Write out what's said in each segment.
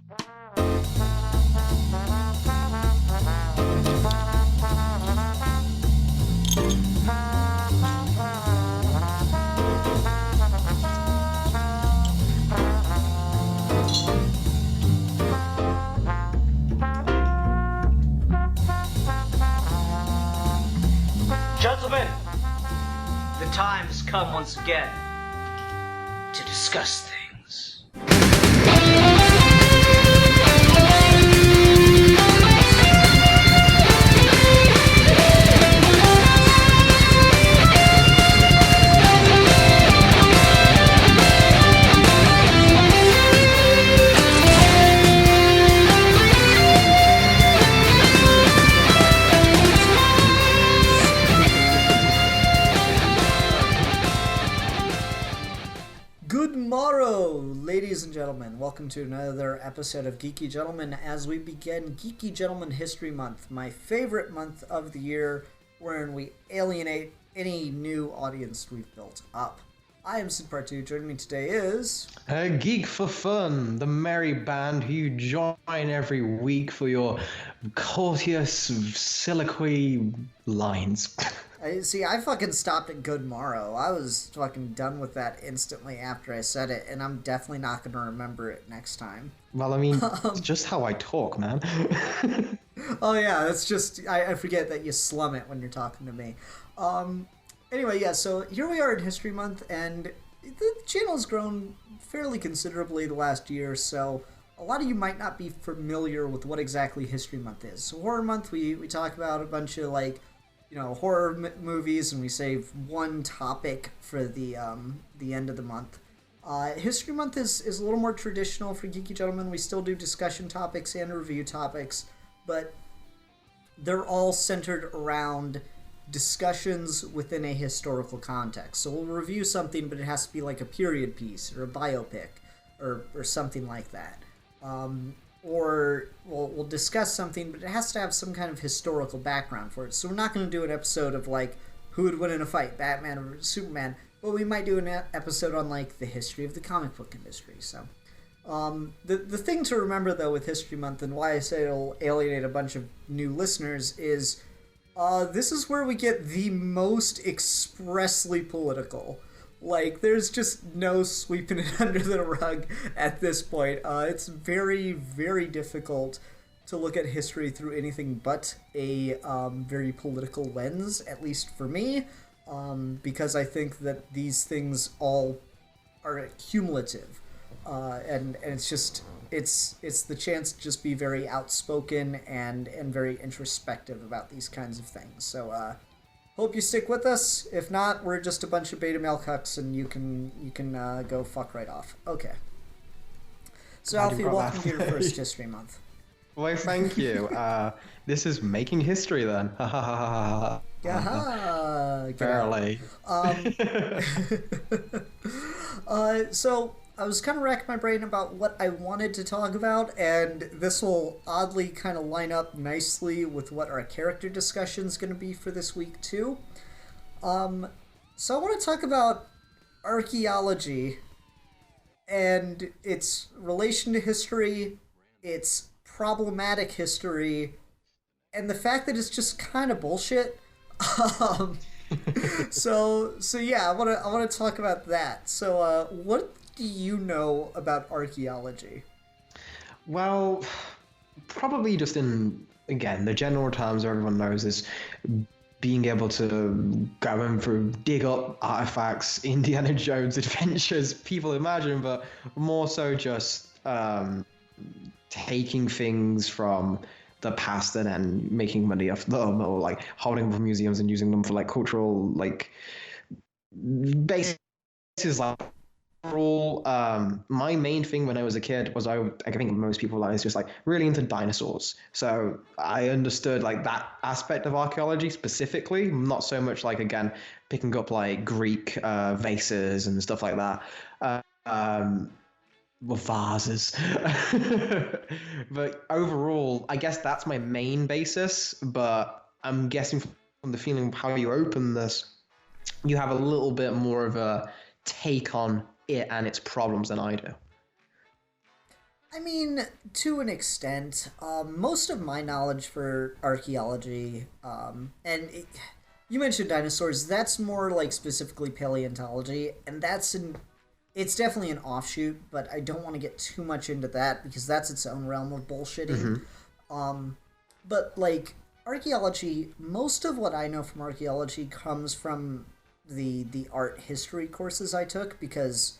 Gentlemen, the time has come once again to discuss things. Good morrow, ladies and gentlemen. Welcome to another episode of Geeky Gentlemen as we begin Geeky Gentleman History Month, my favorite month of the year, wherein we alienate any new audience we've built up. I am Sid Part 2. Joining me today is... A Geek for Fun, the merry band who you join every week for your courteous soliloquy lines. I fucking stopped at good morrow. I was fucking done with that instantly after I said it, and I'm definitely not going to remember it next time. Well, I mean, it's just how I talk, man. Oh yeah, it's just, I forget that you slum it when you're talking to me. Anyway, yeah, so here we are in History Month, and the channel's grown fairly considerably the last year, so a lot of you might not be familiar with what exactly History Month is. So Horror Month, we talk about a bunch of, like, horror movies, and we save one topic for the end of the month. History Month is a little more traditional for Geeky Gentlemen. We still do discussion topics and review topics, but they're all centered around discussions within a historical context. So we'll review something, but it has to be like a period piece or a biopic or something like that. Or we'll discuss something, but it has to have some kind of historical background for it. So we're not going to do an episode of, like, who would win in a fight, Batman or Superman, but we might do an episode on, like, the history of the comic book industry. So the thing to remember, though, with History Month, and why I say it'll alienate a bunch of new listeners, is this is where we get the most expressly political. Like, there's just no sweeping it under the rug at this point. It's very, very difficult to look at history through anything but a very political lens, at least for me, because I think that these things all are cumulative. And it's just, it's the chance to just be very outspoken and very introspective about these kinds of things. So, hope you stick with us. If not, we're just a bunch of beta male cucks, and you can go fuck right off. Okay. So Alfie, welcome to your first History Month. Why, thank you. This is making history then. Yaha! Barely. So I was kind of racking my brain about what I wanted to talk about, and this will oddly kind of line up nicely with what our character discussion is going to be for this week, too. So I want to talk about archaeology and its relation to history, its problematic history, and the fact that it's just kind of bullshit. So yeah, I want to talk about that. So what do you know about archaeology? Well, probably just in, again, the general terms everyone knows is being able to go in through, dig up artifacts, Indiana Jones adventures, people imagine, but more so just taking things from the past and then making money off them, or like holding them for museums and using them for like cultural, like, bases, like, overall, my main thing when I was a kid was I think most people I was just like really into dinosaurs. So I understood like that aspect of archaeology specifically, not so much like, again, picking up like Greek vases and stuff like that. Well, vases. But overall, I guess that's my main basis. But I'm guessing from the feeling of how you open this, you have a little bit more of a take on it and its problems than I do. I mean, to an extent, most of my knowledge for archaeology, you mentioned dinosaurs. That's more like specifically paleontology, and it's definitely an offshoot. But I don't want to get too much into that because that's its own realm of bullshitting. But like archaeology, most of what I know from archaeology comes from the art history courses I took because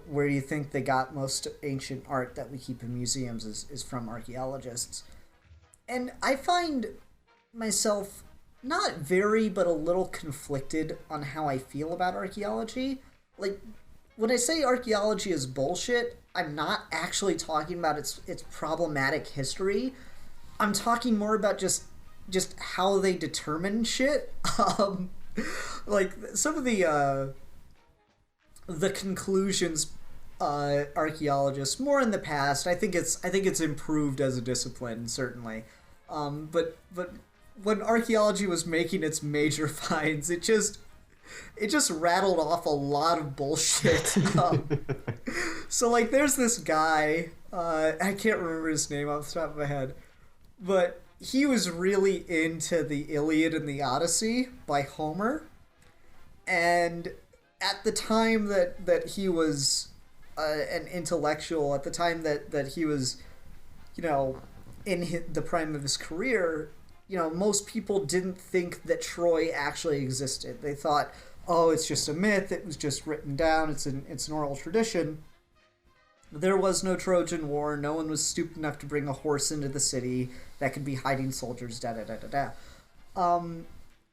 where do you think they got most ancient art that we keep in museums is from archaeologists. And I find myself not very, but a little conflicted on how I feel about archaeology. Like, when I say archaeology is bullshit, I'm not actually talking about its problematic history. I'm talking more about just how they determine shit. Like some of the conclusions archaeologists more in the past. I think it's improved as a discipline certainly, but when archaeology was making its major finds, it just rattled off a lot of bullshit. So like, there's this guy. I can't remember his name off the top of my head, but he was really into the Iliad and the Odyssey by Homer, and at the time that he was an intellectual, at the time that he was, in the prime of his career, most people didn't think that Troy actually existed. They thought, oh, it's just a myth. It was just written down. It's an oral tradition. There was no Trojan War. No one was stupid enough to bring a horse into the city that could be hiding soldiers.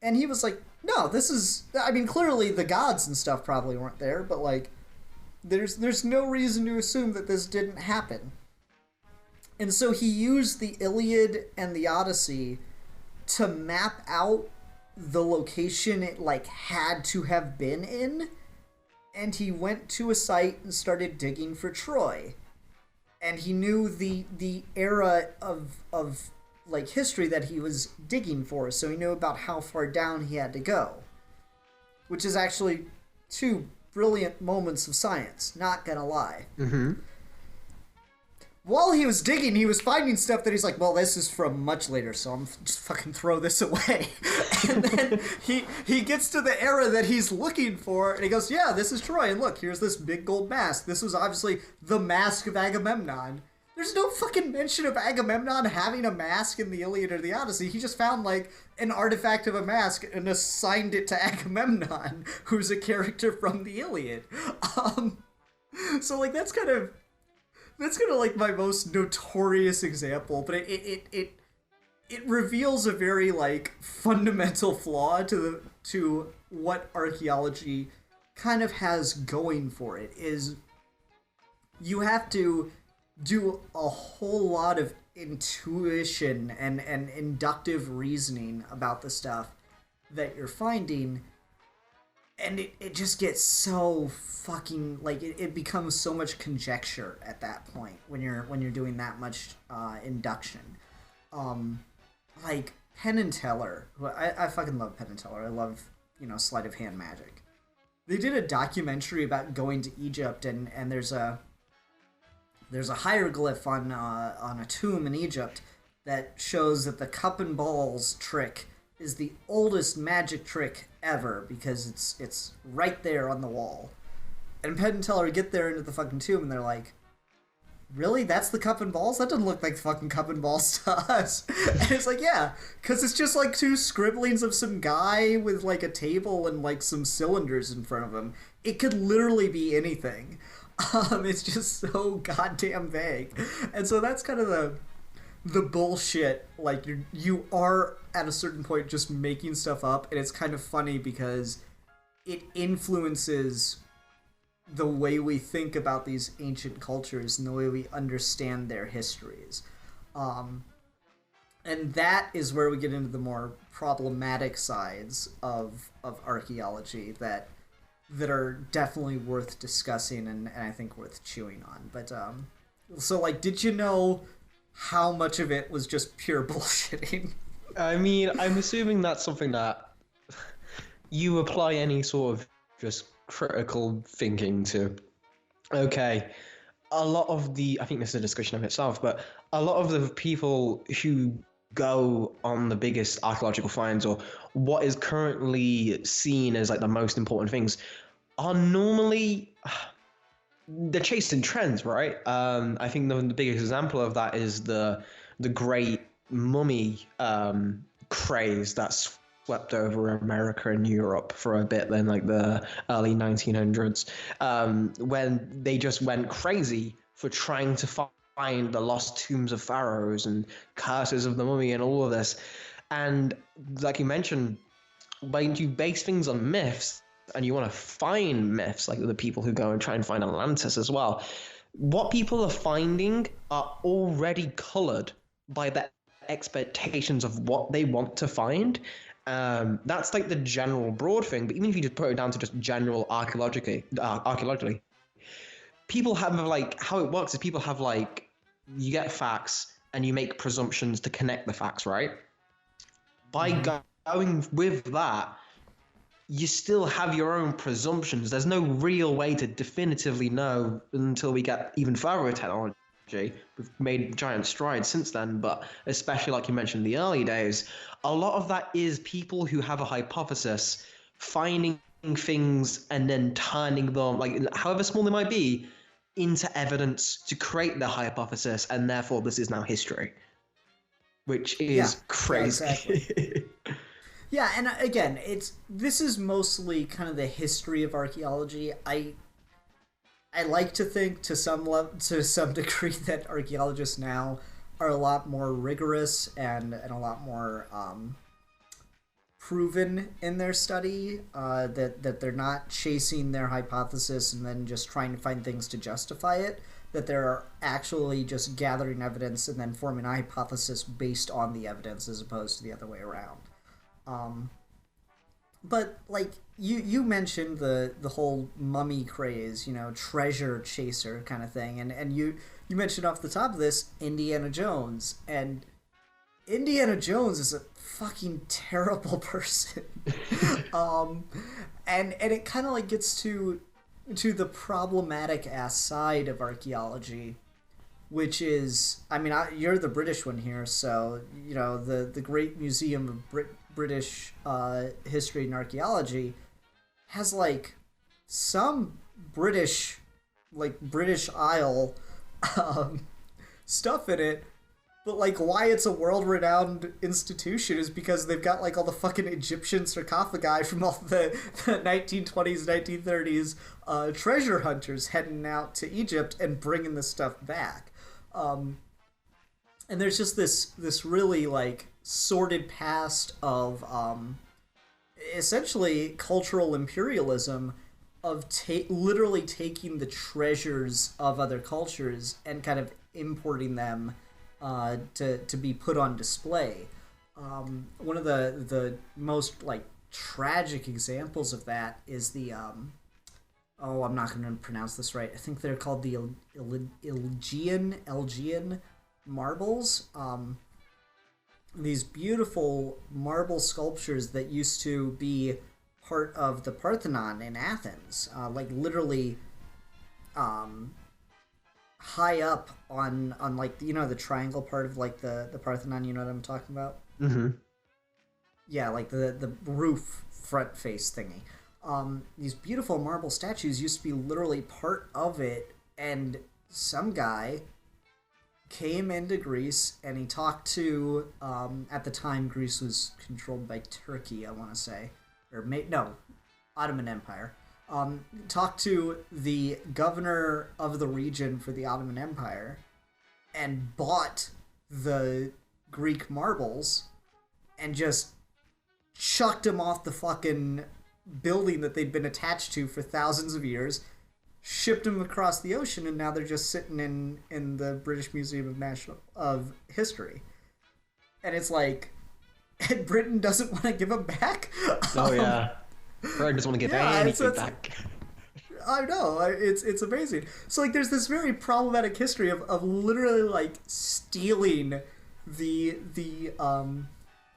And he was like, no, this is. I mean, clearly the gods and stuff probably weren't there, but like, there's no reason to assume that this didn't happen. And so he used the Iliad and the Odyssey to map out the location it like had to have been in, and he went to a site and started digging for Troy. And he knew the era of like history that he was digging for, so he knew about how far down he had to go. Which is actually two brilliant moments of science, not gonna lie. While he was digging, he was finding stuff that he's like, well, this is from much later, so I'm just fucking throw this away. And then he gets to the era that he's looking for, and he goes, yeah, this is Troy, and look, here's this big gold mask. This was obviously the mask of Agamemnon. There's no fucking mention of Agamemnon having a mask in the Iliad or the Odyssey. He just found, like, an artifact of a mask and assigned it to Agamemnon, who's a character from the Iliad. So, like, that's kind of like my most notorious example, but it reveals a very like fundamental flaw to what archaeology kind of has going for it. Is you have to do a whole lot of intuition and inductive reasoning about the stuff that you're finding. And it just gets so fucking like it becomes so much conjecture at that point when you're doing that much induction. Like Penn and Teller, I fucking love Penn and Teller. I love sleight of hand magic. They did a documentary about going to Egypt, and there's a hieroglyph on a tomb in Egypt that shows that the cup and balls trick is the oldest magic trick ever because it's right there on the wall. And Penn and Teller get there into the fucking tomb and they're like, really? That's the cup and balls? That doesn't look like fucking cup and balls to us. And it's like, yeah, because it's just like two scribblings of some guy with like a table and like some cylinders in front of him. It could literally be anything. It's just so goddamn vague. And so that's kind of the bullshit. Like you are at a certain point just making stuff up, and it's kind of funny because it influences the way we think about these ancient cultures and the way we understand their histories. And that is where we get into the more problematic sides of archaeology that are definitely worth discussing and I think worth chewing on. But so like, did you know how much of it was just pure bullshitting? I mean, I'm assuming that's something that you apply any sort of just critical thinking to. Okay, a lot of I think this is a discussion of itself, but a lot of the people who go on the biggest archaeological finds or what is currently seen as like the most important things are normally they're chasing trends, right? I think the biggest example of that is the great mummy craze that swept over America and Europe for a bit then like the early 1900s, when they just went crazy for trying to find the lost tombs of pharaohs and curses of the mummy and all of this. And like you mentioned, when you base things on myths and you want to find myths, like the people who go and try and find Atlantis as well, what people are finding are already colored by the expectations of what they want to find. That's like the general broad thing, but even if you just put it down to just general archaeologically, people have like, how it works is people have like, you get facts and you make presumptions to connect the facts, right? By going with that, you still have your own presumptions. There's no real way to definitively know until we get even further with technology. We've made giant strides since then, but especially like you mentioned in the early days, a lot of that is people who have a hypothesis, finding things and then turning them, like however small they might be, into evidence to create their hypothesis, and therefore this is now history, which is crazy. Yeah, exactly. Yeah, and again, this is mostly kind of the history of archaeology. I like to think to some degree that archaeologists now are a lot more rigorous and a lot more proven in their study. That they're not chasing their hypothesis and then just trying to find things to justify it. That they're actually just gathering evidence and then forming a hypothesis based on the evidence as opposed to the other way around. But like you mentioned the whole mummy craze, treasure chaser kind of thing, and you mentioned off the top of this Indiana Jones, and Indiana Jones is a fucking terrible person. And it kind of like gets to the problematic ass side of archaeology, which is, I mean, you're the British one here, so the Great Museum of British History and Archaeology has like some British Isle stuff in it, but like why it's a world-renowned institution is because they've got like all the fucking Egyptian sarcophagi from all the 1920s, 1930s treasure hunters heading out to Egypt and bringing this stuff back. And there's just this really like sordid past of essentially cultural imperialism of literally taking the treasures of other cultures and kind of importing them to be put on display. One of the most like tragic examples of that is the I'm not going to pronounce this right. I think they're called the Elgian marbles. These beautiful marble sculptures that used to be part of the Parthenon in Athens, like literally high up on like the triangle part of like the Parthenon. You know what I'm talking about? Mm-hmm. Yeah, like the roof front face thingy. These beautiful marble statues used to be literally part of it, and some guy came into Greece and he talked to, at the time Greece was controlled by Turkey, I want to say, Ottoman Empire. Talked to the governor of the region for the Ottoman Empire and bought the Greek marbles and just chucked them off the fucking building that they'd been attached to for thousands of years, shipped them across the ocean, and now they're just sitting in the British Museum of History. And it's like, and Britain doesn't want to give them back? Oh, yeah. Britain doesn't want to give anything back. I know, it's amazing. So, like, there's this very problematic history of literally, like, stealing the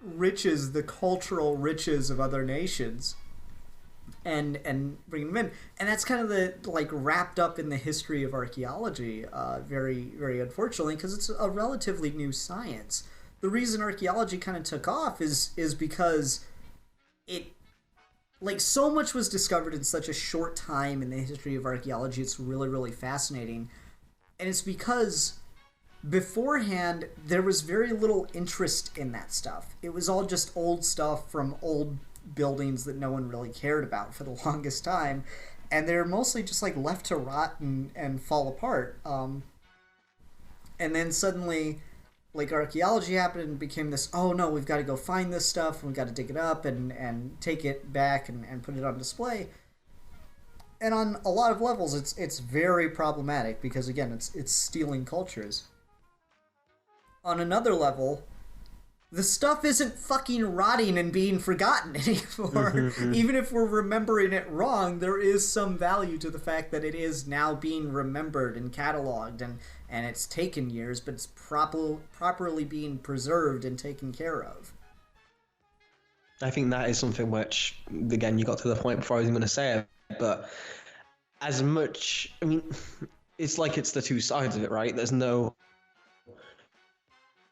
riches, the cultural riches of other nations, and bringing them in. And that's kind of the like wrapped up in the history of archaeology, very very unfortunately, because it's a relatively new science. The reason archaeology kind of took off is because it like so much was discovered in such a short time in the history of archaeology. It's really really fascinating, and it's because beforehand there was very little interest in that stuff. It was all just old stuff from old buildings that no one really cared about for the longest time, and they're mostly just like left to rot and fall apart. And then suddenly like archaeology happened and became this, oh no, we've got to go find this stuff and we've got to dig it up and take it back and put it on display. And on a lot of levels it's very problematic because again it's stealing cultures. On another level, the stuff isn't fucking rotting and being forgotten anymore. Even if we're remembering it wrong, there is some value to the fact that it is now being remembered and cataloged, and it's taken years, but it's properly being preserved and taken care of. I think that is something which, again, you got to the point before I was going to say it, but as much, I mean, it's like it's the two sides of it, right?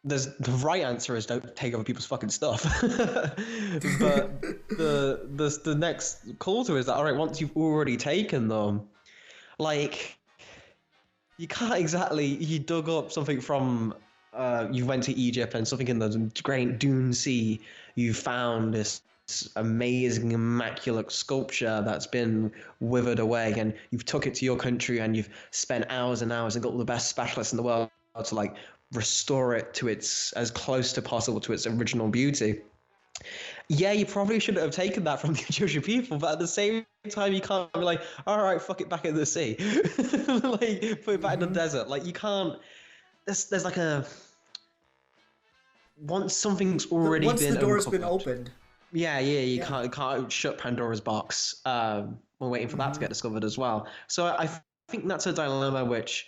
The right answer is don't take over people's fucking stuff. But the next call to it is that, all right, once you've already taken them, like, you can't exactly, you dug up something from, you went to Egypt and something in the Great Dune Sea, you found this amazing, immaculate sculpture that's been withered away, and you've took it to your country and you've spent hours and hours and got all the best specialists in the world to like restore it to its as close to possible to its original beauty. Yeah, you probably shouldn't have taken that from the Egyptian people, but at the same time, you can't be like, all right, fuck it back in the sea, like put it back in the desert. Like you can't. There's like a once something's already once been the door's uncovered, been opened. Yeah, you can't shut Pandora's box. We're waiting for that to get discovered as well. So I think that's a dilemma which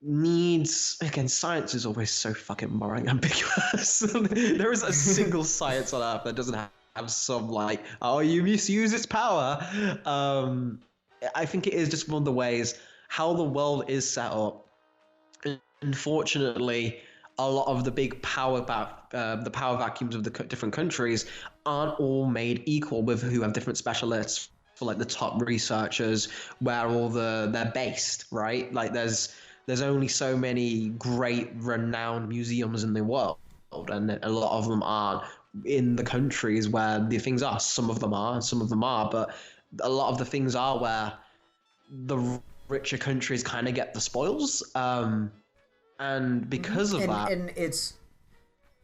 needs, again, science is always so fucking morally ambiguous. There is a single science on Earth that doesn't have some like, oh, you misuse its power. I think it is just one of the ways how the world is set up. Unfortunately, a lot of the big power vacuums of the different countries aren't all made equal with who have different specialists for like the top researchers, where all they're based, right? Like there's only so many great renowned museums in the world, and a lot of them aren't in the countries where the things are. Some of them are, but a lot of the things are where the richer countries kind of get the spoils. And because of that, and it's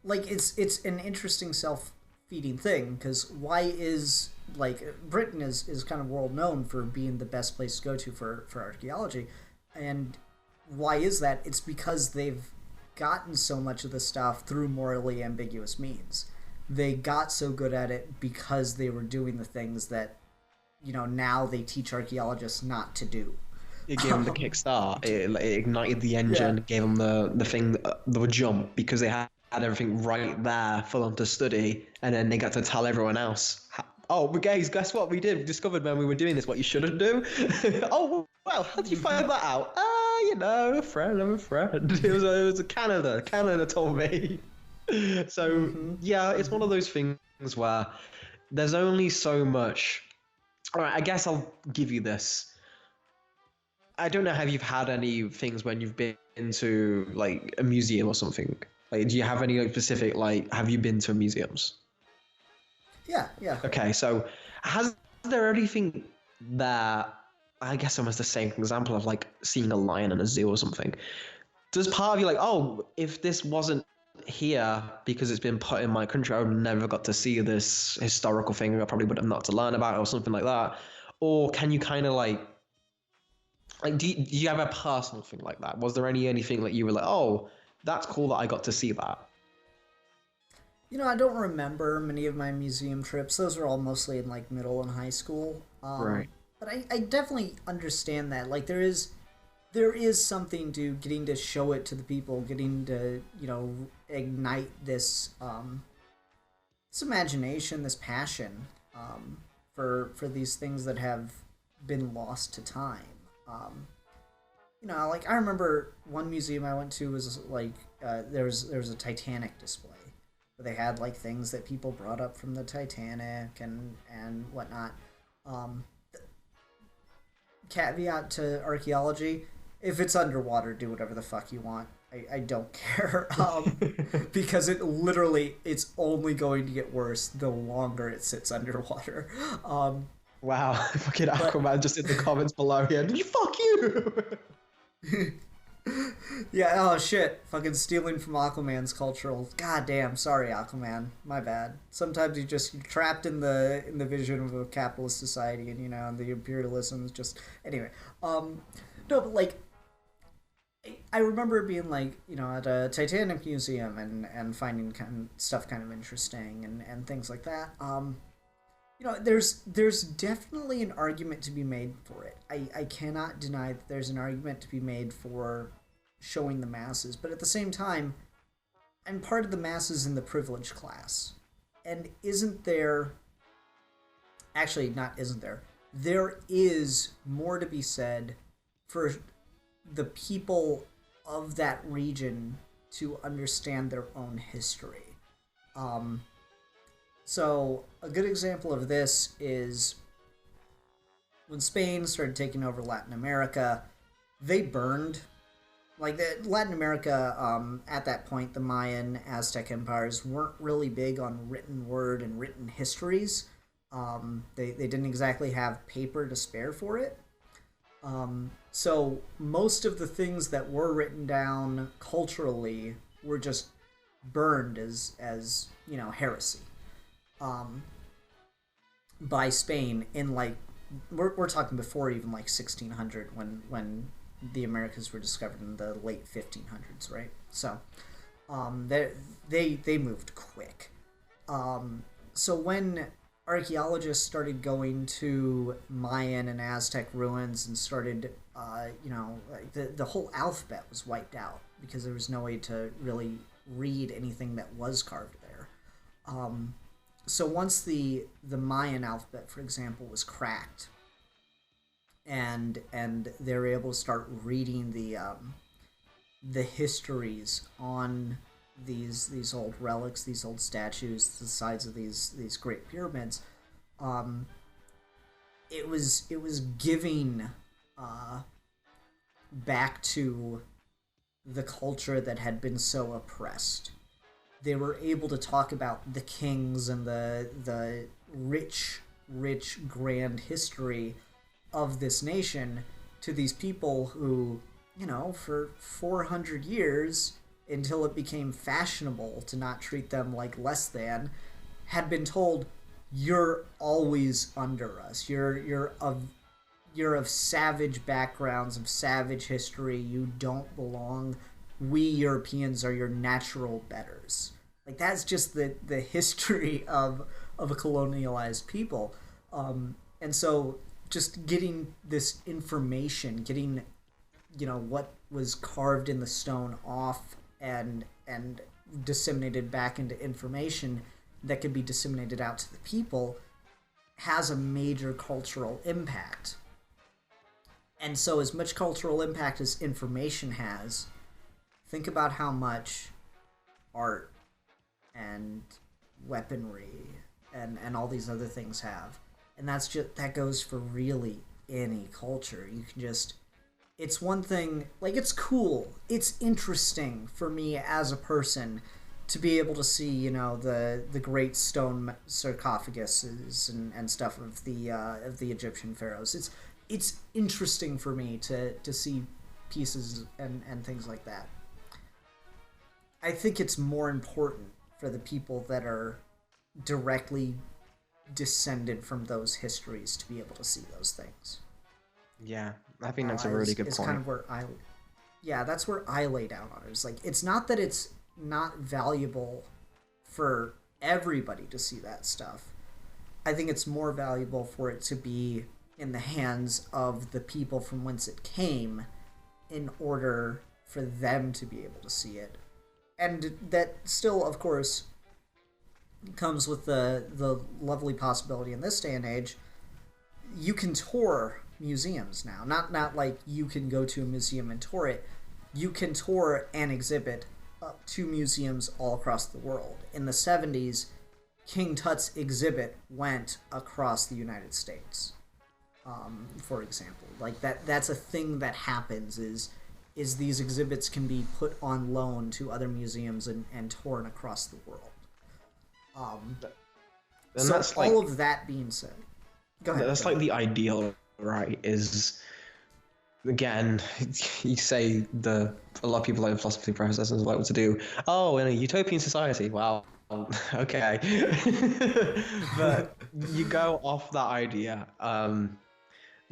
like it's an interesting self-feeding thing, because why is like Britain is kind of world known for being the best place to go to for archaeology, and why is that? It's because they've gotten so much of the stuff through morally ambiguous means. They got so good at it because they were doing the things that, you know, now they teach archaeologists not to do. It gave them the kickstart. It ignited the engine, gave them the jump, because they had everything right there for them to study, and then they got to tell everyone else, oh, guys, guess what we did? We discovered when we were doing this what you shouldn't do. Oh, well, how did you find that out? You know, a friend of a friend. It was a Canada. Canada told me. So, yeah, it's one of those things where there's only so much. All right, I guess I'll give you this. I don't know, have you had any things when you've been to like a museum or something? Like, do you have any like, specific, like, have you been to museums? Yeah. Okay, so has there anything that, I guess almost the same example of like seeing a lion in a zoo or something. Does part of you like, oh, if this wasn't here because it's been put in my country, I would never got to see this historical thing. I probably would have not to learn about it or something like that. Or can you kind of like do you have a personal thing like that? Was there anything that you were like, oh, that's cool that I got to see that? You know, I don't remember many of my museum trips. Those were all mostly in like middle and high school. Right. But I definitely understand that. Like there is something to getting to show it to the people, getting to, you know, ignite this this imagination, this passion for these things that have been lost to time. Like I remember one museum I went to was like there was a Titanic display where they had like things that people brought up from the Titanic and whatnot. Caveat to archaeology: if it's underwater, do whatever the fuck you want. I don't care, because it's only going to get worse the longer it sits underwater. Wow, fucking Aquaman just in the comments below here. Fuck you! Yeah, oh shit. Fucking stealing from Aquaman's cultural. God damn, sorry Aquaman. My bad. Sometimes you're trapped in the vision of a capitalist society, and the imperialism is just anyway. No, but like I remember being like, at a Titanic museum and finding stuff kind of interesting and things like that. There's definitely an argument to be made for it. I cannot deny that there's an argument to be made for showing the masses, but at the same time, I'm part of the masses in the privileged class. And there is more to be said for the people of that region to understand their own history. So a good example of this is when Spain started taking over Latin America, they burned, Latin America, at that point, the Mayan, Aztec empires weren't really big on written word and written histories. They didn't exactly have paper to spare for it. So most of the things that were written down culturally were just burned as heresy. By Spain in we're talking before even 1600 when the Americas were discovered in the late 1500s, right? So they moved quick. So when archaeologists started going to Mayan and Aztec ruins and started the whole alphabet was wiped out because there was no way to really read anything that was carved there. So once the Mayan alphabet, for example, was cracked, and they were able to start reading the histories on these old relics, these old statues, the sides of these great pyramids, it was giving back to the culture that had been so oppressed. They were able to talk about the kings and the rich grand history of this nation to these people who, for 400 years, until it became fashionable to not treat them like less than, had been told, you're always under us. You're of savage backgrounds, of savage history. You don't belong. We Europeans are your natural betters. That's just the history of a colonialized people. And so just getting this information, getting, what was carved in the stone off and disseminated back into information that could be disseminated out to the people has a major cultural impact. And so as much cultural impact as information has, think about how much art and weaponry and all these other things have. And that goes for really any culture. You can just, it's one thing, it's cool, it's interesting for me as a person to be able to see, the great stone sarcophaguses and stuff of the Egyptian pharaohs. It's interesting for me to see pieces and things like that. I think it's more important for the people that are directly descended from those histories to be able to see those things. Yeah, I think that's a really good point. It's kind of where that's where I lay down on it. It's it's not that it's not valuable for everybody to see that stuff. I think it's more valuable for it to be in the hands of the people from whence it came in order for them to be able to see it. And that still, of course, comes with the lovely possibility in this day and age you can tour museums now. Not like you can go to a museum and tour it. You can tour an exhibit to museums all across the world. In the 70s, King Tut's exhibit went across the United States. For example, like that's a thing that happens is these exhibits can be put on loan to other museums and torn across the world. And so that's like, all of that being said, go ahead. that's like the ideal, right? Is, again, you say a lot of people like philosophy professors like to do. Oh, in a utopian society, wow, okay. But you go off that idea.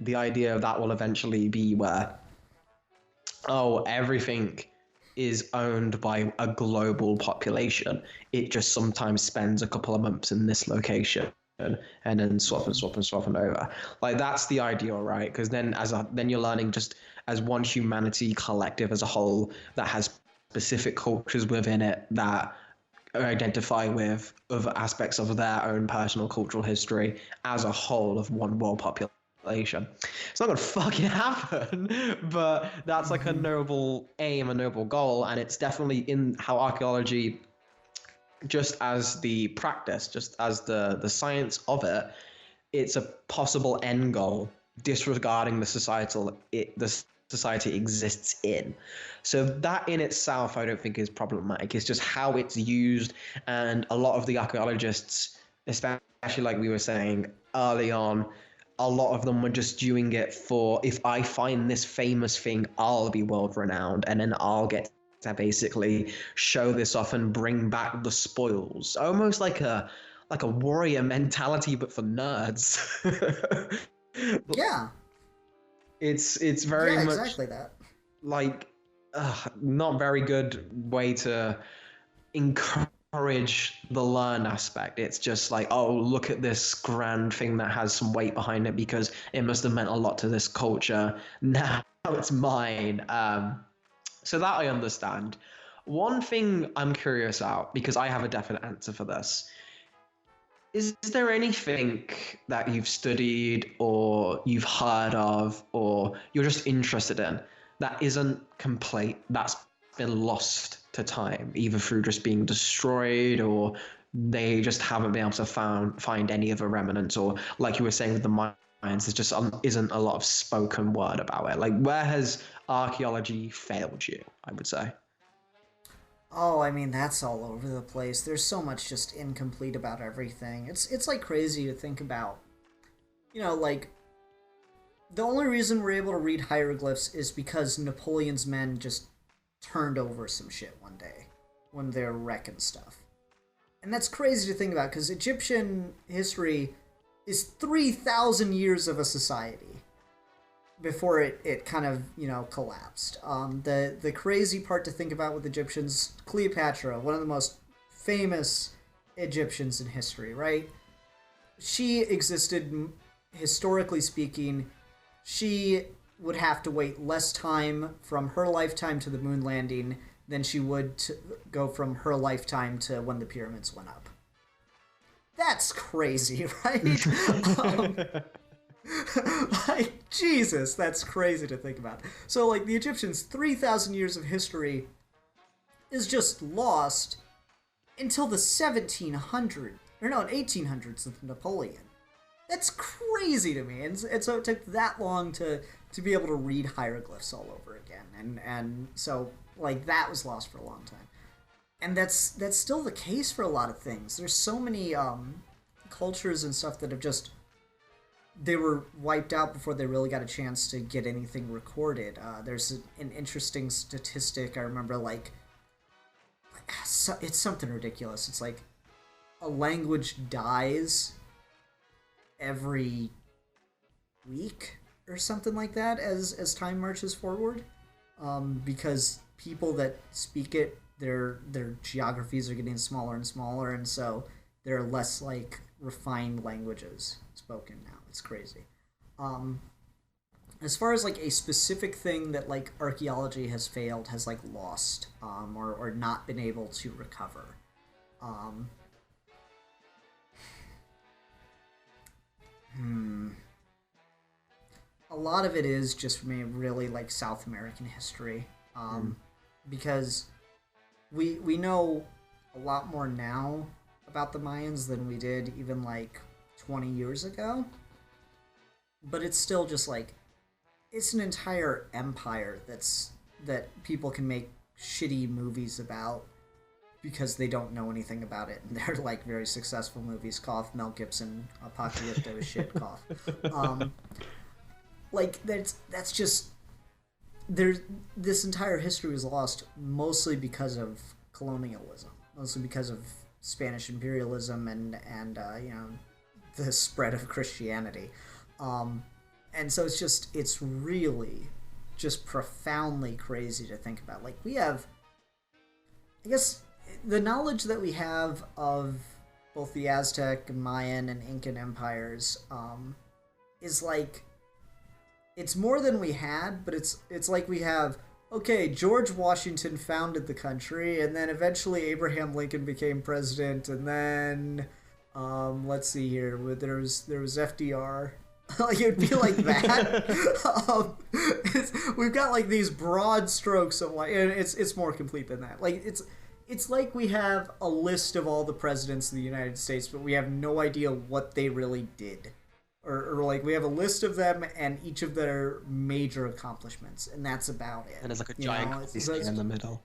The idea that will eventually be where, oh, everything is owned by a global population. It just sometimes spends a couple of months in this location and then swapping over. Like, that's the ideal, right? Because then then you're learning just as one humanity collective as a whole that has specific cultures within it that identify with other aspects of their own personal cultural history as a whole of one world population. It's not gonna fucking happen, but that's like a noble aim, a noble goal, and it's definitely in how archaeology, just as the practice, just as the science of it, it's a possible end goal, disregarding the society exists in. So that in itself, I don't think is problematic. It's just how it's used, and a lot of the archaeologists, especially like we were saying early on, a lot of them were just doing it for, if I find this famous thing, I'll be world renowned, and then I'll get to basically show this off and bring back the spoils. Almost like a warrior mentality, but for nerds. Yeah. It's very much exactly that. like not very good way to encourage the learn aspect. It's just like, oh, look at this grand thing that has some weight behind it because it must have meant a lot to this culture. Now it's mine. So that I understand. One thing I'm curious about, because I have a definite answer for this, is there anything that you've studied or you've heard of or you're just interested in that isn't complete, that's been lost to time, either through just being destroyed or they just haven't been able to find any other remnants, or like you were saying with the mines, there just isn't a lot of spoken word about it? Like, where has archaeology failed you, I would say? Oh, I mean, that's all over the place. There's so much just incomplete about everything. It's like crazy to think about. You know, like, the only reason we're able to read hieroglyphs is because Napoleon's men just turned over some shit one day when they're wrecking stuff. And that's crazy to think about, because Egyptian history is 3,000 years of a society before it kind of, collapsed. The crazy part to think about with Egyptians, Cleopatra, one of the most famous Egyptians in history, right? She existed, historically speaking, she would have to wait less time from her lifetime to the moon landing than she would to go from her lifetime to when the pyramids went up. That's crazy, right? Like, Jesus, that's crazy to think about. So, like, the Egyptians' 3,000 years of history is just lost until the 1800s with Napoleon. That's crazy to me. And so it took that long to be able to read hieroglyphs all over again. And so, like, that was lost for a long time. And that's still the case for a lot of things. There's so many cultures and stuff that have just, they were wiped out before they really got a chance to get anything recorded. There's an interesting statistic. I remember, like, it's something ridiculous. It's like a language dies every week or something like that as time marches forward, because people that speak it, their geographies are getting smaller and smaller, and so there are less, like, refined languages spoken now. It's crazy. As far as, like, a specific thing that, like, archaeology has failed, has, like, lost, or not been able to recover, a lot of it is just for me really like South American history, because we know a lot more now about the Mayans than we did even like 20 years ago. But it's still just like it's an entire empire that people can make shitty movies about because they don't know anything about it, and they're like very successful movies. Cough, Mel Gibson, Apocalypto shit. Cough. Like that's just there's this entire history was lost mostly because of colonialism, mostly because of Spanish imperialism and you know, the spread of Christianity. And so it's really just profoundly crazy to think about. Like we have, I guess, the knowledge that we have of both the Aztec and Mayan and Incan empires is like, it's more than we had, but it's like we have, okay, George Washington founded the country, and then eventually Abraham Lincoln became president, and then let's see here, there was FDR. Like it would be like that. We've got like these broad strokes of like, and it's more complete than that. Like it's like we have a list of all the presidents of the United States, but we have no idea what they really did. Or like we have a list of them and each of their major accomplishments, and that's about it. And there's like a giant coffee stain in the middle.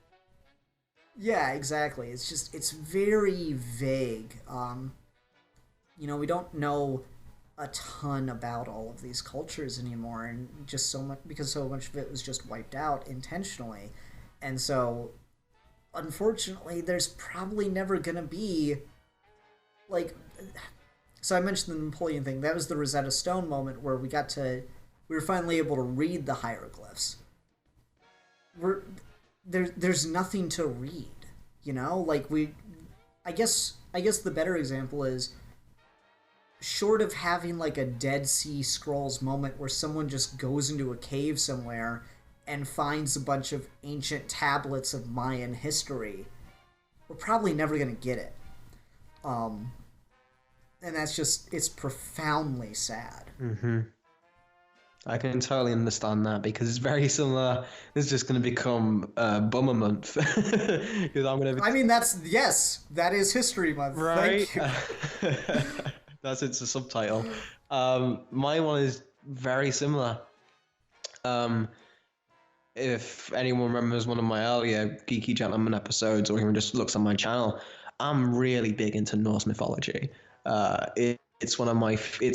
Yeah, exactly. It's very vague. You know, we don't know a ton about all of these cultures anymore, and just so much because so much of it was just wiped out intentionally. And so unfortunately there's probably never gonna be like, so I mentioned the Napoleon thing. That was the Rosetta Stone moment where we were finally able to read the hieroglyphs. There's nothing to read, you know? Like I guess the better example is, short of having like a Dead Sea Scrolls moment where someone just goes into a cave somewhere and finds a bunch of ancient tablets of Mayan history, we're probably never gonna get it. And that's just, it's profoundly sad. Mm-hmm. I can totally understand that because it's very similar. This is just going to become Bummer Month. Because I'm going to. I mean, that is History Month. Right. Thank you. That's it's a subtitle. My one is very similar. If anyone remembers one of my earlier Geeky Gentleman episodes, or even just looks on my channel, I'm really big into Norse mythology. It's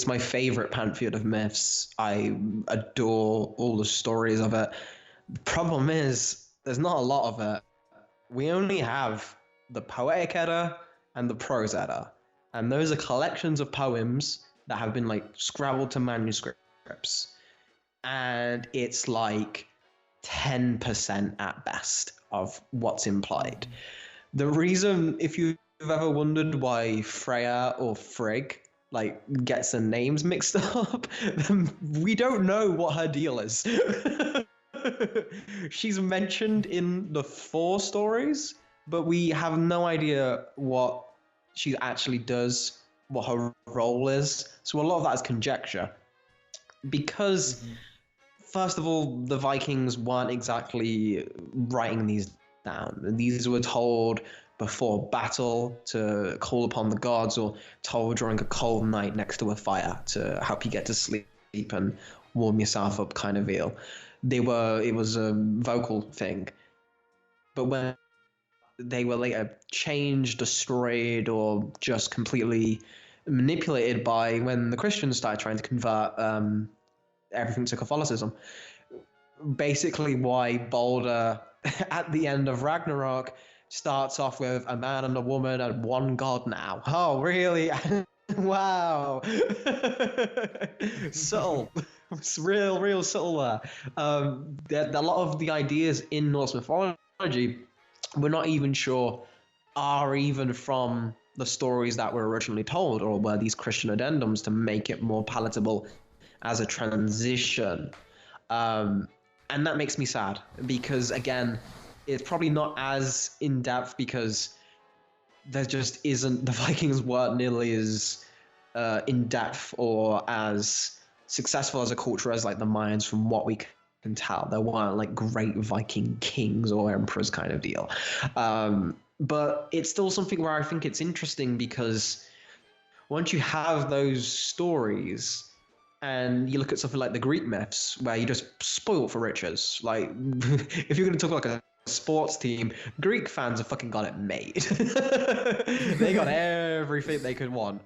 my favorite pantheon of myths. I adore all the stories of it. The problem is there's not a lot of it. We only have the Poetic Edda and the Prose Edda, and those are collections of poems that have been like scrabbled to manuscripts, and it's like 10% at best of what's implied. The reason, if you've ever wondered why Freya or Frigg like gets the names mixed up, we don't know what her deal is. She's mentioned in the 4 stories, but we have no idea what she actually does, what her role is. So a lot of that is conjecture. Because, first of all, the Vikings weren't exactly writing these down. These were told before battle to call upon the gods, or told during a cold night next to a fire to help you get to sleep and warm yourself up kind of deal. It was a vocal thing. But when they were later changed, destroyed, or just completely manipulated by when the Christians started trying to convert everything to Catholicism. Basically why Balder at the end of Ragnarok starts off with a man and a woman and one god now. Oh, really? Wow. Subtle. It's real subtle there. A lot of the ideas in Norse mythology, we're not even sure are even from the stories that were originally told, or were these Christian addendums to make it more palatable as a transition. And that makes me sad because, again, it's probably not as in-depth because there just isn't, the Vikings weren't nearly as in-depth or as successful as a culture as like the Mayans, from what we can tell. There weren't like great Viking kings or emperors kind of deal. But it's still something where I think it's interesting because once you have those stories and you look at something like the Greek myths where you just spoiled for riches, like if you're going to talk like a sports team, Greek fans have fucking got it made. They got everything they could want.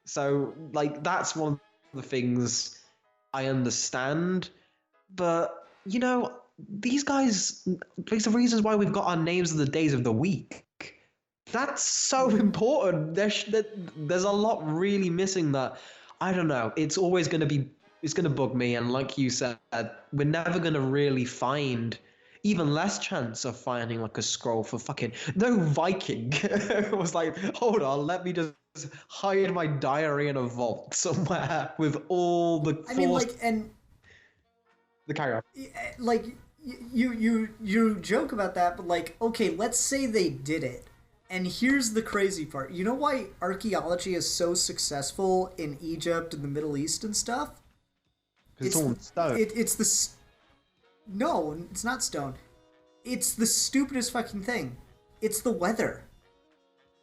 So like that's one of the things I understand, but you know, these guys, these are reasons why we've got our names of the days of the week. That's so important. There's a lot really missing that, I don't know. It's always going to be, it's going to bug me. And like you said, we're never going to really find, even less chance of finding like a scroll for fucking, no Viking was like, hold on, let me just hide my diary in a vault somewhere with all the I mean, like, and the carry on. like you joke about that, but like, okay, let's say they did it. And here's the crazy part. You know why archaeology is so successful in Egypt and the Middle East and stuff? It's all stone. No, it's not stone. It's the stupidest fucking thing. It's the weather.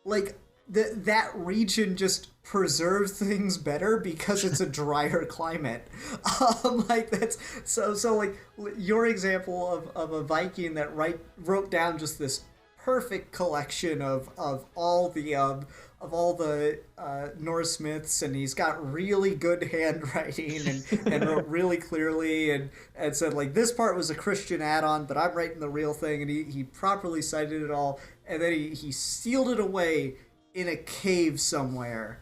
Like, that region just preserves things better because it's a drier climate. Like, that's so like your example of a Viking that wrote down just this perfect collection of all the Norse myths, and he's got really good handwriting and wrote really clearly and said like, this part was a Christian add-on, but I'm writing the real thing, and he properly cited it all, and then he sealed it away in a cave somewhere.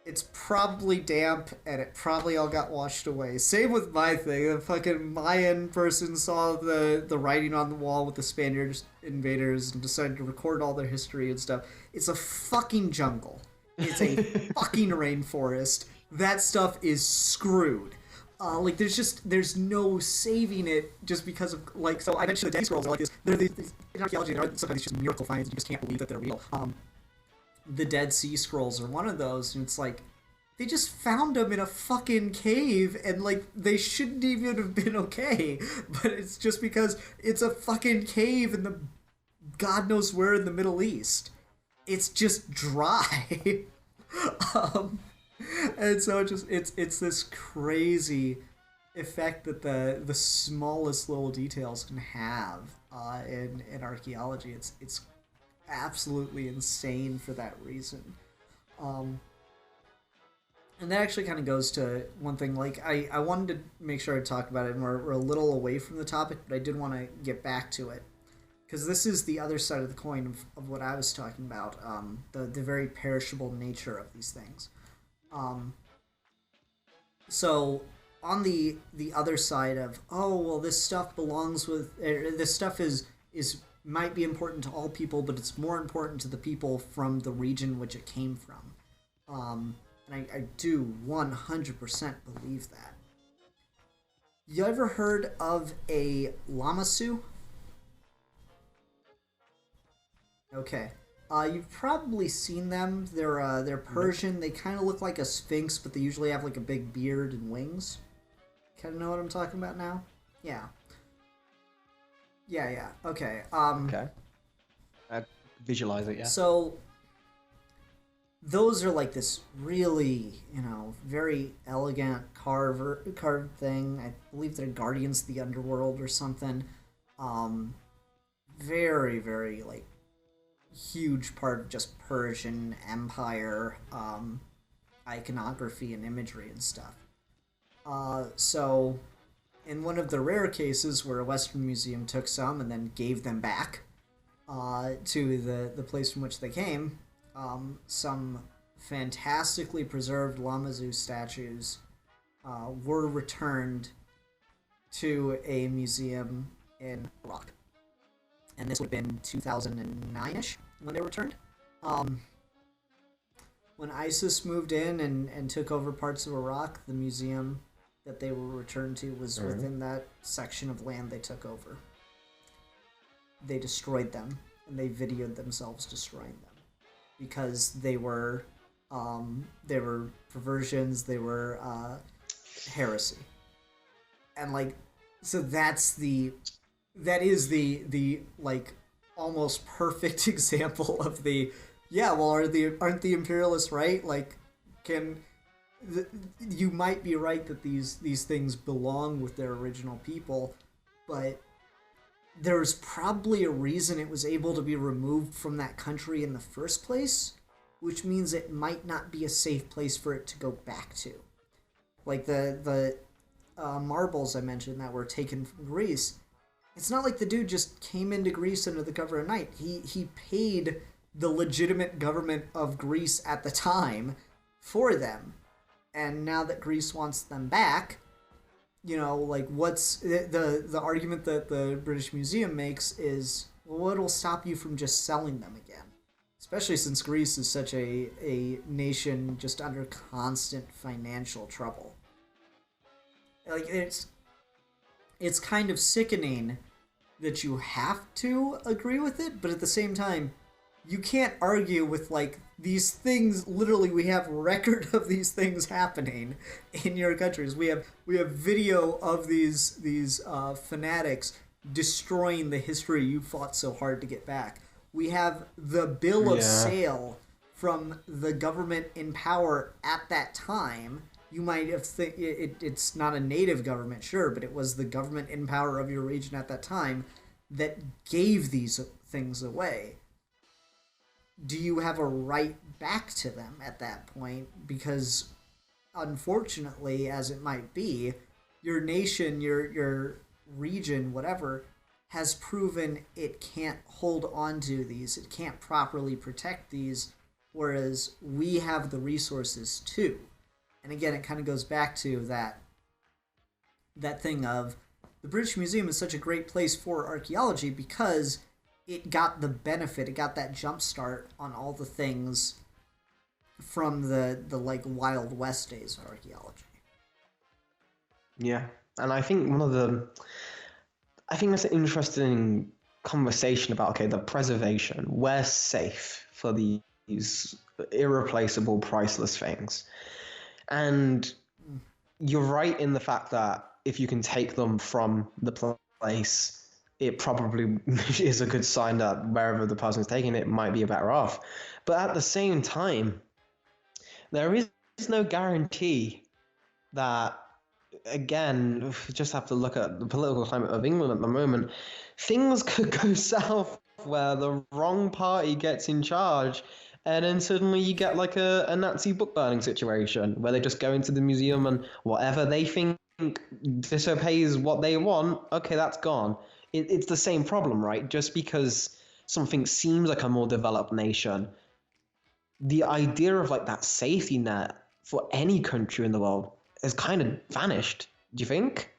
It's probably damp, and it probably all got washed away. Same with my thing. The fucking Mayan person saw the writing on the wall with the Spaniards invaders and decided to record all their history and stuff. It's a fucking jungle. It's a fucking rainforest. That stuff is screwed. Like, there's no saving it just because of, like, so I mentioned the Dead Scrolls are like this. They're these, in archaeology, they're sometimes just miracle finds, you just can't believe that they're real. The Dead Sea Scrolls are one of those, and it's like, they just found them in a fucking cave, and like, they shouldn't even have been okay, but it's just because it's a fucking cave in the God knows where in the Middle East. It's just dry. And so it's this crazy effect that the smallest little details can have in archaeology. It's absolutely insane for that reason. And that actually kind of goes to one thing. Like, I wanted to make sure I talk about it, and we're a little away from the topic, but I did want to get back to it, because this is the other side of the coin of what I was talking about, the very perishable nature of these things. So on the other side of, oh, well, this stuff belongs with, this stuff is might be important to all people, but it's more important to the people from the region which it came from. And I do 100% believe that. You ever heard of a lamassu? Okay. You've probably seen them. They're Persian. They kind of look like a sphinx, but they usually have like a big beard and wings. Kind of know what I'm talking about now? Yeah. Yeah. Okay. Okay. I visualize it, yeah. So, those are like this really, very elegant carved thing. I believe they're guardians of the underworld or something. Very, very, like, huge part of just Persian Empire iconography and imagery and stuff. So, in one of the rare cases where a Western museum took some and then gave them back to the place from which they came, some fantastically preserved lamassu statues were returned to a museum in Iraq. And this would have been 2009-ish when they were returned. When ISIS moved in and took over parts of Iraq, the museum that they were returned to was within that section of land they took over. They destroyed them, and they videoed themselves destroying them, because they were They were perversions. They were heresy. And like, so that is the like almost perfect example of the, yeah, well, aren't the imperialists right? Like, you might be right that these things belong with their original people, but there's probably a reason it was able to be removed from that country in the first place, which means it might not be a safe place for it to go back to. Like the marbles I mentioned that were taken from Greece, it's not like the dude just came into Greece under the cover of night. He paid the legitimate government of Greece at the time for them. And now that Greece wants them back, you know, like, what's the argument that the British Museum makes is, well, what'll stop you from just selling them again? Especially since Greece is such a nation just under constant financial trouble. Like, it's kind of sickening that you have to agree with it, but at the same time, you can't argue with, like, these things. Literally, we have record of these things happening in your countries. We have video of these fanatics destroying the history you fought so hard to get back. We have the bill of sale from the government in power at that time. You might have it's not a native government, sure, but it was the government in power of your region at that time that gave these things away. Do you have a right back to them at that point? Because unfortunately, as it might be, your nation, your region, whatever, has proven it can't hold on to these. It can't properly protect these, whereas we have the resources too. And again, it kind of goes back to that thing of the British Museum is such a great place for archaeology because it got the benefit, it got that jump start on all the things from the like Wild West days of archaeology. Yeah, and I think that's an interesting conversation about, okay, the preservation. We're safe for these irreplaceable, priceless things. And you're right in the fact that if you can take them from the place, it probably is a good sign that wherever the person's taking it might be better off. But at the same time, there is no guarantee that, again, we just have to look at the political climate of England at the moment. Things could go south where the wrong party gets in charge, and then suddenly you get like a Nazi book burning situation where they just go into the museum and whatever they think disobeys what they want, okay, that's gone. It's the same problem, right? Just because something seems like a more developed nation, the idea of like that safety net for any country in the world has kind of vanished. Do you think?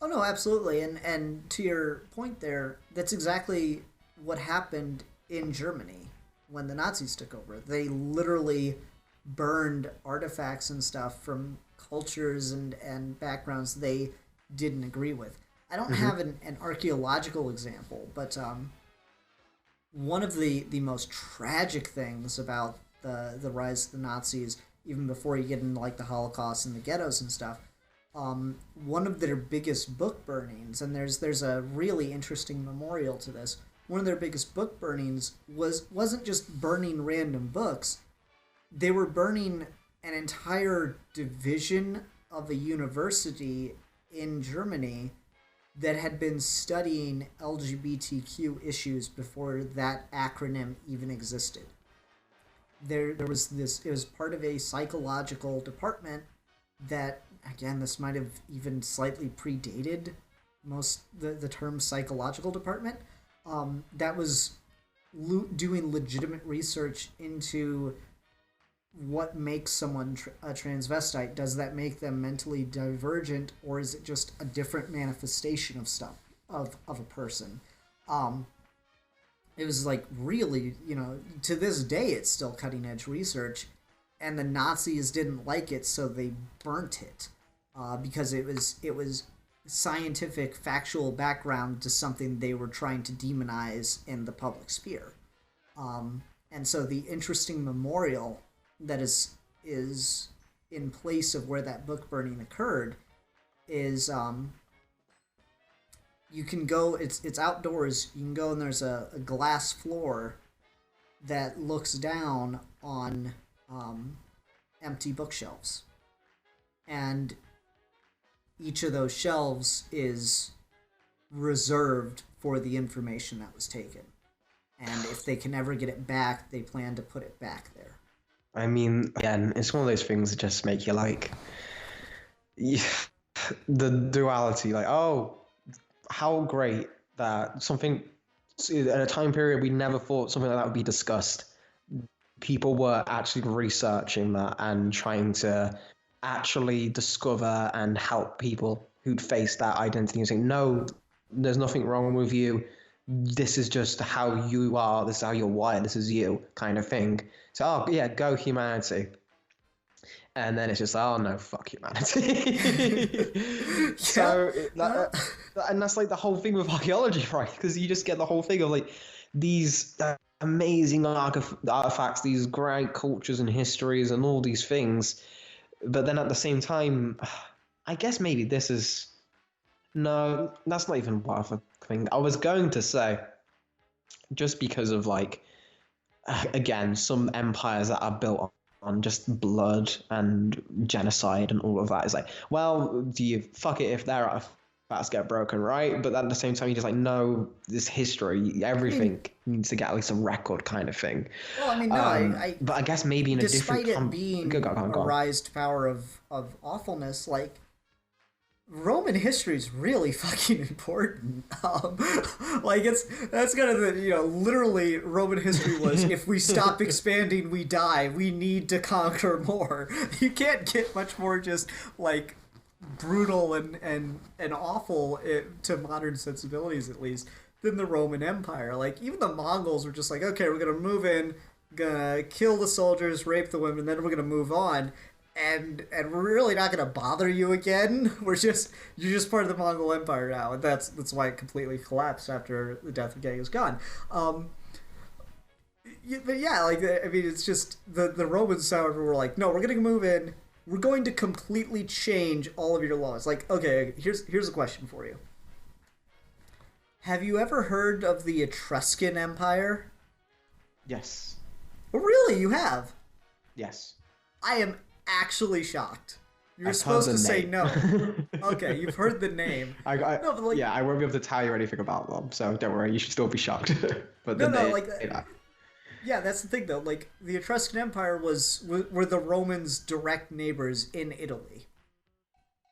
Oh no, absolutely. And to your point there, that's exactly what happened in Germany when the Nazis took over. They literally burned artifacts and stuff from cultures and backgrounds they didn't agree with. I don't have an archaeological example, but one of the most tragic things about the rise of the Nazis, even before you get into like the Holocaust and the ghettos and stuff, one of their biggest book burnings, and there's a really interesting memorial to this. One of their biggest book burnings wasn't just burning random books. They were burning an entire division of a university in Germany that had been studying LGBTQ issues before that acronym even existed. There was this, it was part of a psychological department that, again, this might have even slightly predated the term psychological department, that was doing legitimate research into what makes someone a transvestite. Does that make them mentally divergent, or is it just a different manifestation of stuff of a person? It was like really, to this day it's still cutting edge research, and the Nazis didn't like it, so they burnt it because it was scientific, factual background to something they were trying to demonize in the public sphere. And so the interesting memorial that is in place of where that book burning occurred is you can go. It's outdoors. You can go and there's a glass floor that looks down on empty bookshelves, and each of those shelves is reserved for the information that was taken. And if they can ever get it back, they plan to put it back there. I mean, again, it's one of those things that just make you like the duality. Like, oh, how great that something at a time period we never thought something like that would be discussed. People were actually researching that and trying to actually discover and help people who'd faced that identity and saying, no, there's nothing wrong with you. This is just how you are. This is how you're wired. This is you, kind of thing. So, oh yeah, go humanity. And then it's just, oh no, fuck humanity. So, and that's like the whole thing with archaeology, right? Because you just get the whole thing of like these amazing artifacts, these great cultures and histories and all these things. But then at the same time, I guess maybe this is, no, that's not even worth a thing. I was going to say, just because of like, again, some empires that are built on just blood and genocide and all of that is like, well, do you fuck it if their artifacts get broken, right? But at the same time, you're just like, no, this history, everything needs to get at least a record kind of thing. Well, I mean, no, but I guess maybe in a different... Despite it being a rise to power of awfulness, like, Roman history is really fucking important. Like that's kind of the, literally Roman history was, if we stop expanding, we die. We need to conquer more. You can't get much more just like brutal and awful to modern sensibilities, at least, than the Roman Empire. Like even the Mongols were just like, okay, we're gonna move in, gonna kill the soldiers, rape the women, then we're gonna move on. And we're really not gonna bother you again. You're just part of the Mongol Empire now, and that's why it completely collapsed after the death of Genghis Khan. But yeah, like I mean, it's just the Romans, however, were like, no, we're gonna move in. We're going to completely change all of your laws. Like, okay, here's a question for you. Have you ever heard of the Etruscan Empire? Yes. Oh, really? You have? Yes. I am actually shocked. You're supposed to say no. Okay, you've heard the name. I won't be able to tell you anything about them, so don't worry. You should still be shocked. But yeah, that's the thing though. Like the Etruscan Empire were the Romans' direct neighbors in Italy,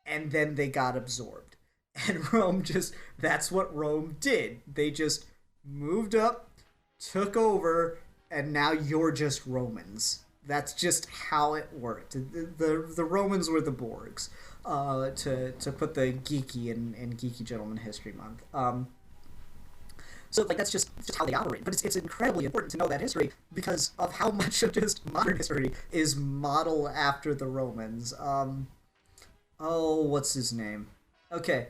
and then they got absorbed. And Rome that's what Rome did. They just moved up, took over, and now you're just Romans. That's just how it worked. The Romans were the Borgs, to put the Geeky in Geeky Gentleman History Month. So like that's just how they operate. But it's incredibly important to know that history because of how much of just modern history is modeled after the Romans. What's his name? Okay,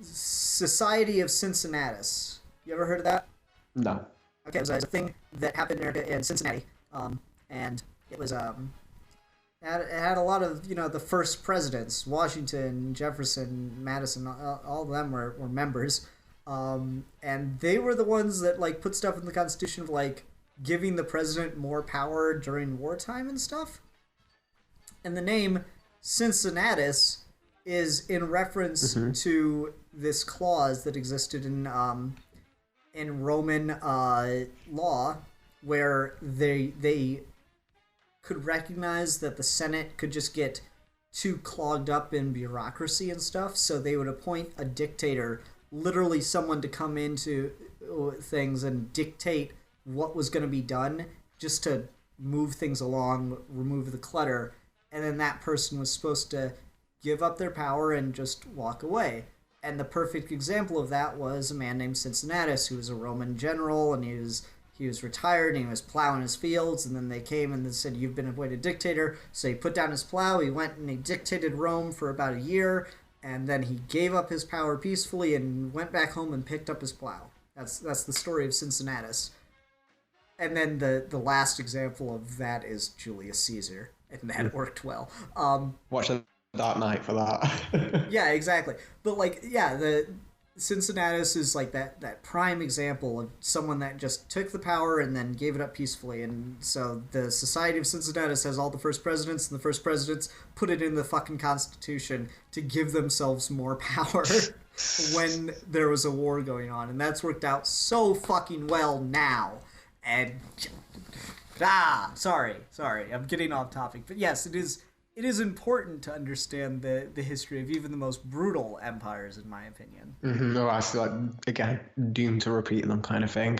Society of Cincinnatus. You ever heard of that? No. Okay, it was a thing that happened in Cincinnati. And it was it had a lot of the first presidents, Washington, Jefferson, Madison, all of them were members, and they were the ones that like put stuff in the Constitution of like giving the president more power during wartime and stuff. And the name Cincinnatus is in reference to this clause that existed in Roman law, where they could recognize that the Senate could just get too clogged up in bureaucracy and stuff, so they would appoint a dictator, literally someone to come into things and dictate what was going to be done, just to move things along, remove the clutter, and then that person was supposed to give up their power and just walk away. And the perfect example of that was a man named Cincinnatus, who was a Roman general, and he was retired and he was plowing his fields, and then they came and they said, you've been appointed dictator. So he put down his plow, he went and he dictated Rome for about a year, and then he gave up his power peacefully and went back home and picked up his plow. That's the story of Cincinnatus. And then the last example of that is Julius Caesar, and that worked well. Watch The Dark Knight for that. Yeah, exactly. But like, yeah, the Cincinnatus is like that prime example of someone that just took the power and then gave it up peacefully. And so the Society of Cincinnatus has all the first presidents, and the first presidents put it in the fucking Constitution to give themselves more power when there was a war going on, and that's worked out so fucking well now. And sorry, I'm getting off topic, but yes, it is important to understand the history of even the most brutal empires, in my opinion. No, I feel like, again, doomed to repeat them kind of thing.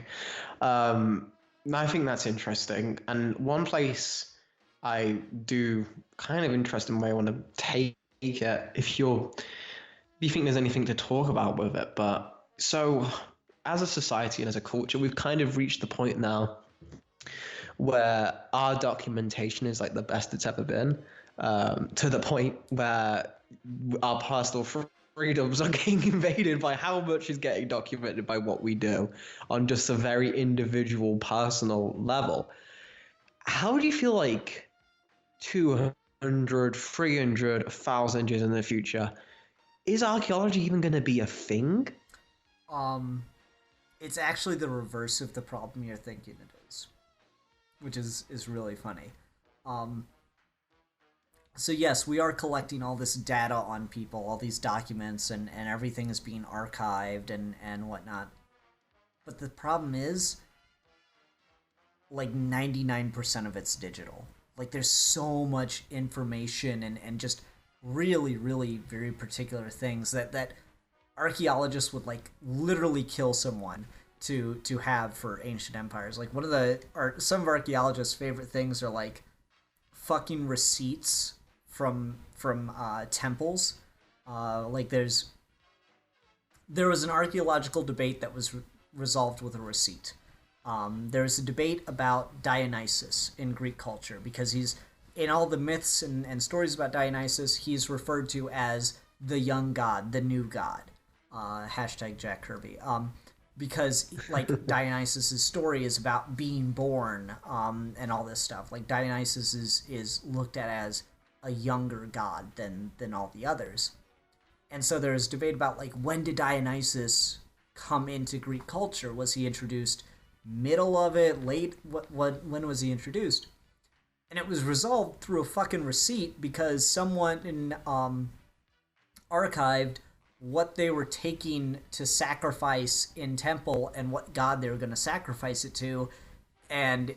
I think that's interesting. And one place I do kind of interesting way I want to take it, if you think there's anything to talk about with it. But so as a society and as a culture, we've kind of reached the point now where our documentation is like the best it's ever been, to the point where our personal freedoms are getting invaded by how much is getting documented by what we do on just a very individual, personal level. How do you feel like 200, 300, 1,000 years in the future, is archaeology even going to be a thing? It's actually the reverse of the problem you're thinking it is, which is really funny. So yes, we are collecting all this data on people, all these documents, and everything is being archived and whatnot. But the problem is, like 99% of it's digital. Like there's so much information and just really, really very particular things that archaeologists would like literally kill someone to have for ancient empires. Like some of archaeologists' favorite things are like fucking receipts from temples. Like there was an archaeological debate that was resolved with a receipt. There's a debate about Dionysus in Greek culture, because he's, in all the myths and stories about Dionysus, he's referred to as the young god, the new god. Hashtag Jack Kirby. Because like Dionysus's story is about being born, and all this stuff. Like Dionysus is looked at as a younger god than all the others. And so there's debate about like, when did Dionysus come into Greek culture? Was he introduced middle of it, late? When was he introduced? And it was resolved through a fucking receipt, because someone archived what they were taking to sacrifice in temple and what god they were going to sacrifice it to. And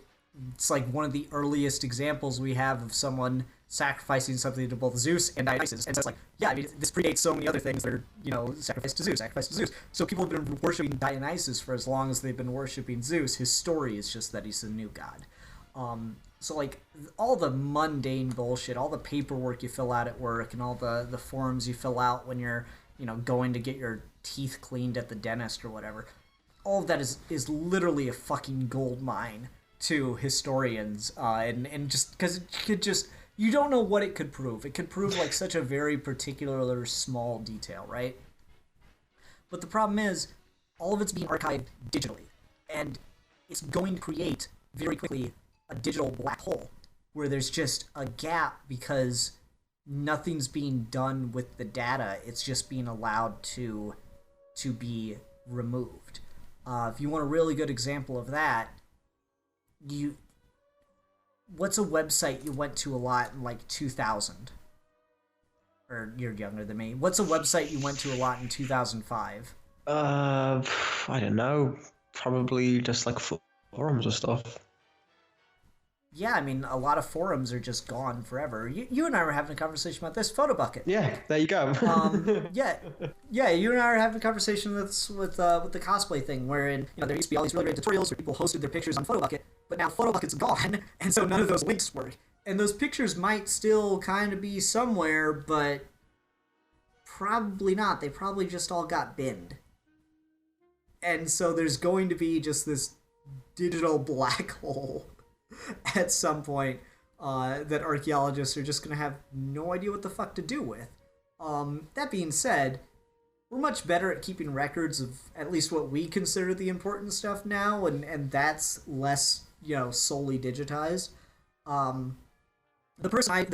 it's like one of the earliest examples we have of someone sacrificing something to both Zeus and Dionysus. And so it's like, yeah, I mean, this predates so many other things that are, sacrificed to Zeus. So people have been worshiping Dionysus for as long as they've been worshiping Zeus. His story is just that he's the new god. So like all the mundane bullshit, all the paperwork you fill out at work, and all the forms you fill out when you're, going to get your teeth cleaned at the dentist or whatever, all of that is literally a fucking gold mine to historians, and just because it could just, you don't know what it could prove. It could prove like such a very particular small detail, right? But the problem is, all of it's being archived digitally, and it's going to create very quickly a digital black hole where there's just a gap, because nothing's being done with the data. It's just being allowed to be removed. If you want a really good example of that, what's a website you went to a lot in like 2000? Or you're younger than me. What's a website you went to a lot in 2005? I don't know. Probably just like forums or stuff. Yeah, I mean, a lot of forums are just gone forever. You and I were having a conversation about this, Photobucket. Yeah, there you go. Yeah, you and I were having a conversation with the cosplay thing, wherein there used to be all these really great tutorials where people hosted their pictures on Photobucket, but now Photobucket's gone, and so none of those links work. And those pictures might still kind of be somewhere, but probably not. They probably just all got binned. And so there's going to be just this digital black hole at some point that archaeologists are just going to have no idea what the fuck to do with. That being said, we're much better at keeping records of at least what we consider the important stuff now, and that's less solely digitized. The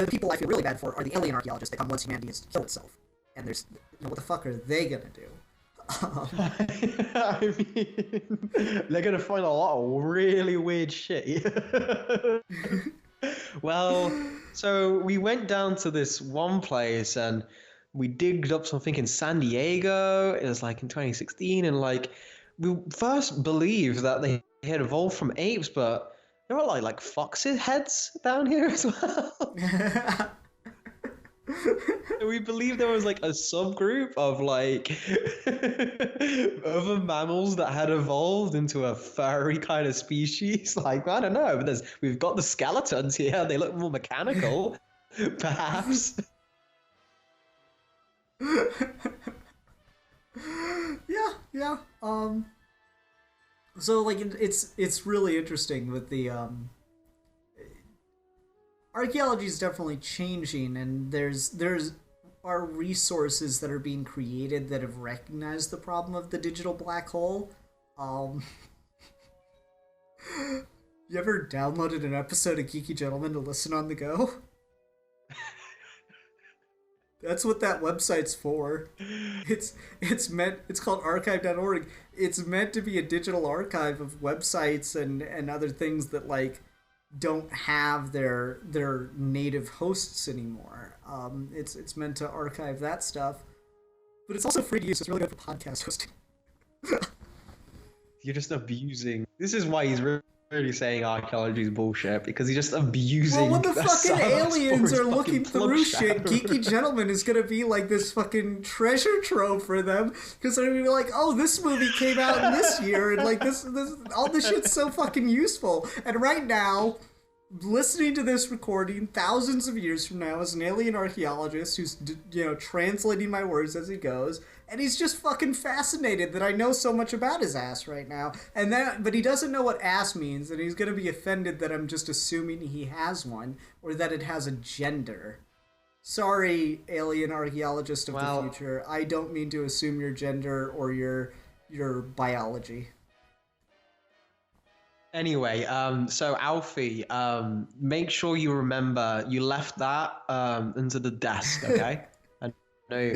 people I feel really bad for are the alien archaeologists that come once humanity has killed itself, and there's what the fuck are they gonna do? I mean, they're gonna find a lot of really weird shit. Well, so we went down to this one place and we digged up something in San Diego. It was like in 2016, and like we first believed that they had evolved from apes, but there were like foxes heads down here as well. We believe there was like a subgroup of like other mammals that had evolved into a furry kind of species. Like, I don't know, but we've got the skeletons here. They look more mechanical, perhaps. Yeah. So like it's really interesting with the archaeology is definitely changing, and there's are resources that are being created that have recognized the problem of the digital black hole. You ever downloaded an episode of Geeky Gentleman to listen on the go? That's what that website's for. It's called archive.org. It's meant to be a digital archive of websites and other things that like don't have their native hosts anymore. It's meant to archive that stuff, but it's also free to use. It's really good for podcast hosting. You're just abusing. This is why he's really saying archaeology is bullshit, because he's just abusing. Well, when the fucking aliens are looking through shit, Geeky Gentleman is gonna be like this fucking treasure trove for them, because they're gonna be like, oh, this movie came out in this year, and like this all this shit's so fucking useful. And right now, listening to this recording thousands of years from now as an alien archaeologist who's translating my words as he goes, and he's just fucking fascinated that I know so much about his ass right now, but he doesn't know what ass means, and he's gonna be offended that I'm just assuming he has one or that it has a gender. Sorry, alien archaeologist of the future, I don't mean to assume your gender or your biology. Anyway, so Alfie, make sure you remember you left that into the desk, okay? I know.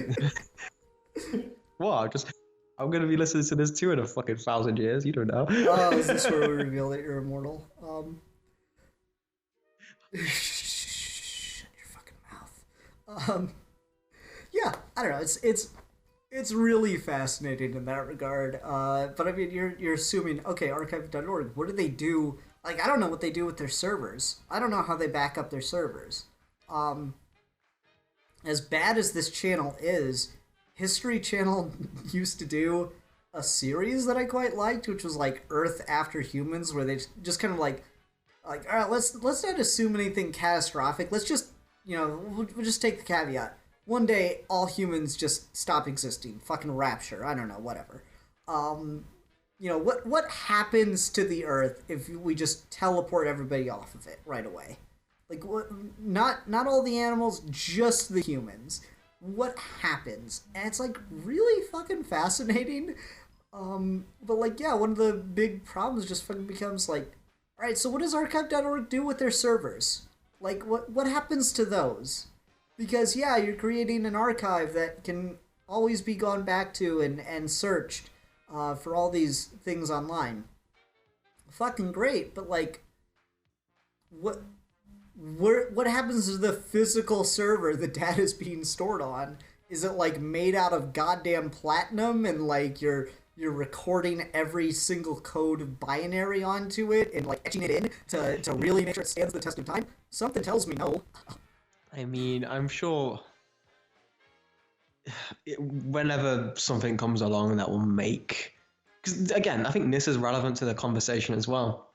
What? I'm gonna be listening to this too in a fucking 1,000 years. You don't know. Oh, is this where we reveal that you're immortal? Shut your fucking mouth. Yeah, I don't know. It's really fascinating in that regard. But I mean, you're assuming, okay, archive.org, what do they do? Like, I don't know what they do with their servers. I don't know how they back up their servers. As bad as this channel is, History Channel used to do a series that I quite liked, which was like Earth After Humans, where they just kind of like, all right, let's not assume anything catastrophic. Let's just, we'll just take the caveat. One day, all humans just stop existing. Fucking rapture. I don't know, whatever. What happens to the Earth if we just teleport everybody off of it right away? Like, what? Not all the animals, just the humans. What happens? And it's like really fucking fascinating. But like, yeah, one of the big problems just fucking becomes like, all right, so what does archive.org do with their servers? Like, what happens to those? Because, yeah, you're creating an archive that can always be gone back to and searched for all these things online. Fucking great, but, like, what happens to the physical server the data's being stored on? Is it, like, made out of goddamn platinum and, like, you're recording every single code of binary onto it and, like, etching it in to really make sure it stands the test of time? Something tells me no. I mean, I'm sure whenever something comes along that will make... Because, again, I think this is relevant to the conversation as well.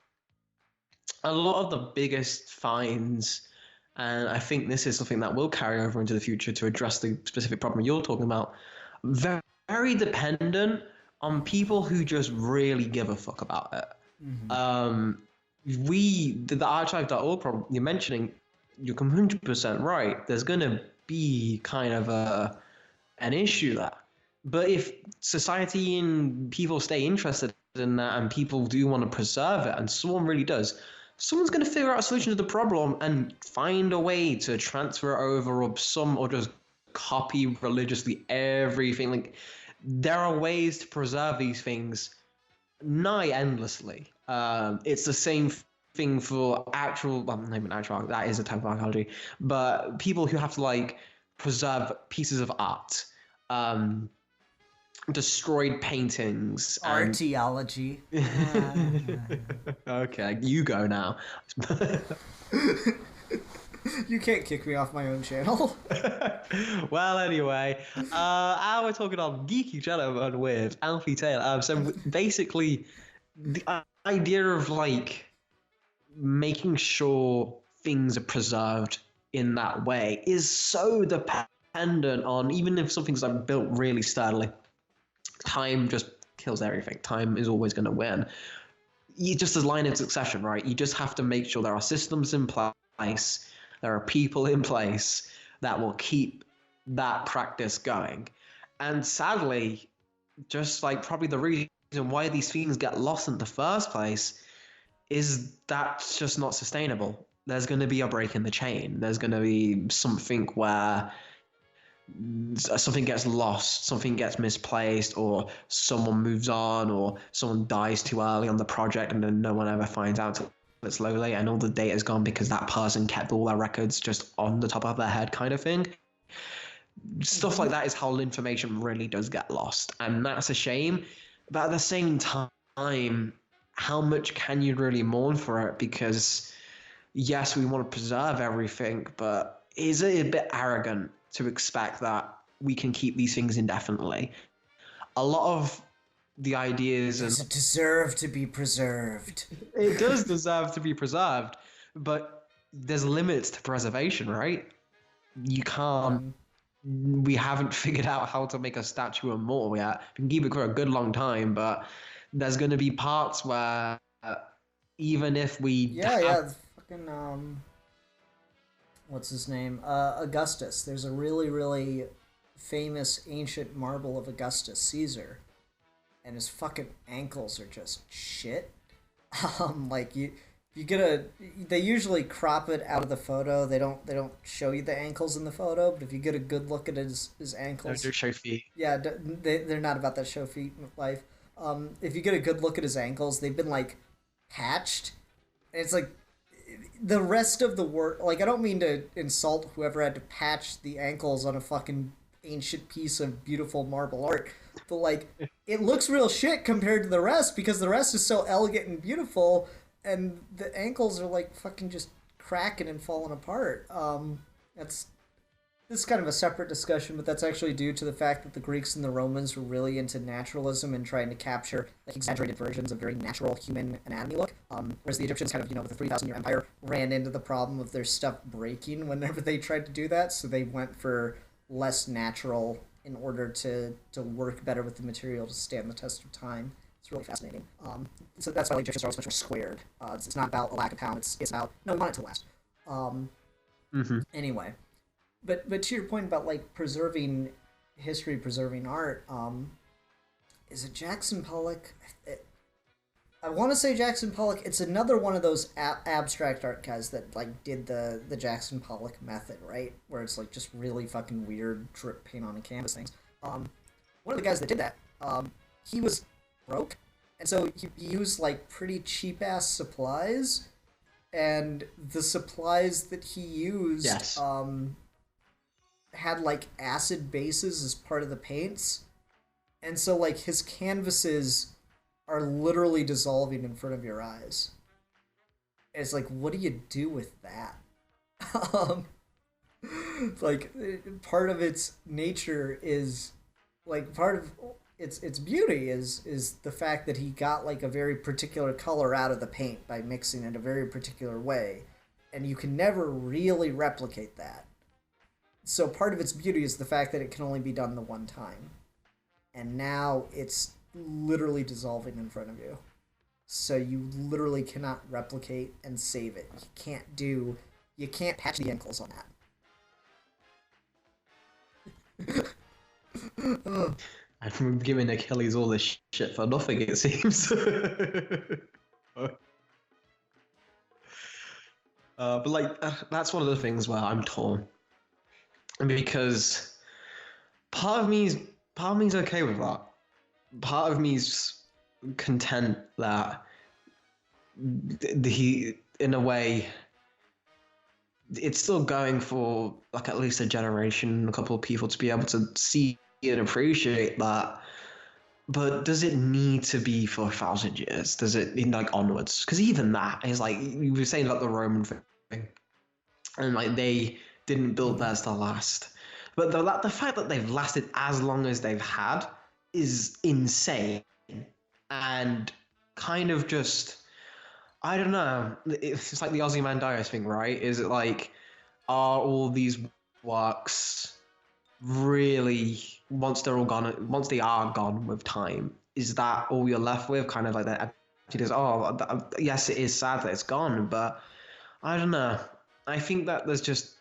A lot of the biggest finds, and I think this is something that will carry over into the future to address the specific problem you're talking about, very, very dependent on people who just really give a fuck about it. Mm-hmm. The archive.org problem you're mentioning, you're 100% right. There's going to be kind of an issue there. But if society and people stay interested in that, and people do want to preserve it, and someone really does, someone's going to figure out a solution to the problem and find a way to transfer it over, or just copy religiously everything. Like, there are ways to preserve these things nigh endlessly. It's the same thing for actual, well, not even actual, that is a type of archaeology, but people who have to like preserve pieces of art, destroyed paintings. Archeology. Okay, you go now. You can't kick me off my own channel. Well, anyway, now we're talking on Geeky Gentleman with Alfie Taylor. So basically, the idea of like making sure things are preserved in that way is so dependent on, even if something's like built really sturdily, time just kills everything. Time is always going to win. You just, as line of succession, right? You just have to make sure there are systems in place, there are people in place that will keep that practice going. And sadly, just like probably the reason why these things get lost in the first place is that's just not sustainable. There's going to be a break in the chain. There's going to be something where something gets lost, something gets misplaced, or someone moves on, or someone dies too early on the project, and then no one ever finds out till it's late, and all the data's gone because that person kept all their records just on the top of their head, kind of thing. Stuff like that is how information really does get lost, and that's a shame. But at the same time, how much can you really mourn for it? Because yes, we want to preserve everything, but is it a bit arrogant to expect that we can keep these things indefinitely? A lot of the ideas Does it deserve to be preserved? It does deserve to be preserved, but there's limits to preservation, right? You can't. We haven't figured out how to make a statue immortal yet. We can keep it for a good long time, but there's going to be parts where even if we fucking what's his name? Augustus. There's a really, really famous ancient marble of Augustus Caesar, and his fucking ankles are just shit. Like you they usually crop it out of the photo. They don't show you the ankles in the photo, but if you get a good look at his ankles, they're show feet. Yeah, they're not about that show feet life. If you get a good look at his ankles, they've been like patched, and it's like the rest of the work. Like, I don't mean to insult whoever had to patch the ankles on a fucking ancient piece of beautiful marble art, but like it looks real shit compared to the rest, because the rest is so elegant and beautiful, and the ankles are like fucking just cracking and falling apart. This is kind of a separate discussion, but that's actually due to the fact that the Greeks and the Romans were really into naturalism and trying to capture like exaggerated versions of very natural human anatomy look. Whereas the Egyptians kind of, with the 3,000-year empire, ran into the problem of their stuff breaking whenever they tried to do that, so they went for less natural in order to work better with the material to stand the test of time. It's really fascinating. So that's why the Egyptians are always much more squared. It's not about a lack of talent, it's about, no, we want it to last. Anyway. But to your point about like preserving history, preserving art, is it Jackson Pollock? I want to say Jackson Pollock. It's another one of those abstract art guys that like did the Jackson Pollock method, right? Where it's like just really fucking weird drip paint on a canvas things. One of the guys that did that, he was broke, and so he used like pretty cheap ass supplies, and the supplies that he used, Yes. Had like acid bases as part of the paints, and so like his canvases are literally dissolving in front of your eyes. It's like, what do you do with that? Like, part of its nature is like, part of its beauty is the fact that he got like a very particular color out of the paint by mixing it a very particular way, and you can never really replicate that. So part of its beauty is the fact that it can only be done the one time. And now it's literally dissolving in front of you. So you literally cannot replicate and save it. You can't patch the ankles on that. And we're giving Achilles all this shit for nothing, it seems. But like, that's one of the things where I'm torn, because part of me's okay with that. Part of me's content that he, in a way, it's still going for like at least a generation, a couple of people to be able to see and appreciate that. But does it need to be for 1,000 years? Does it like onwards? Because even that is like you were saying about the Roman thing, and like they didn't build theirs to last. But the fact that they've lasted as long as they've had is insane, and kind of just, I don't know. It's like the Ozymandias thing, right? Is it like, are all these works really, once they're all gone, once they are gone with time, is that all you're left with? Kind of like that emptiness. Oh, yes, it is sad that it's gone, but I don't know. I think that there's just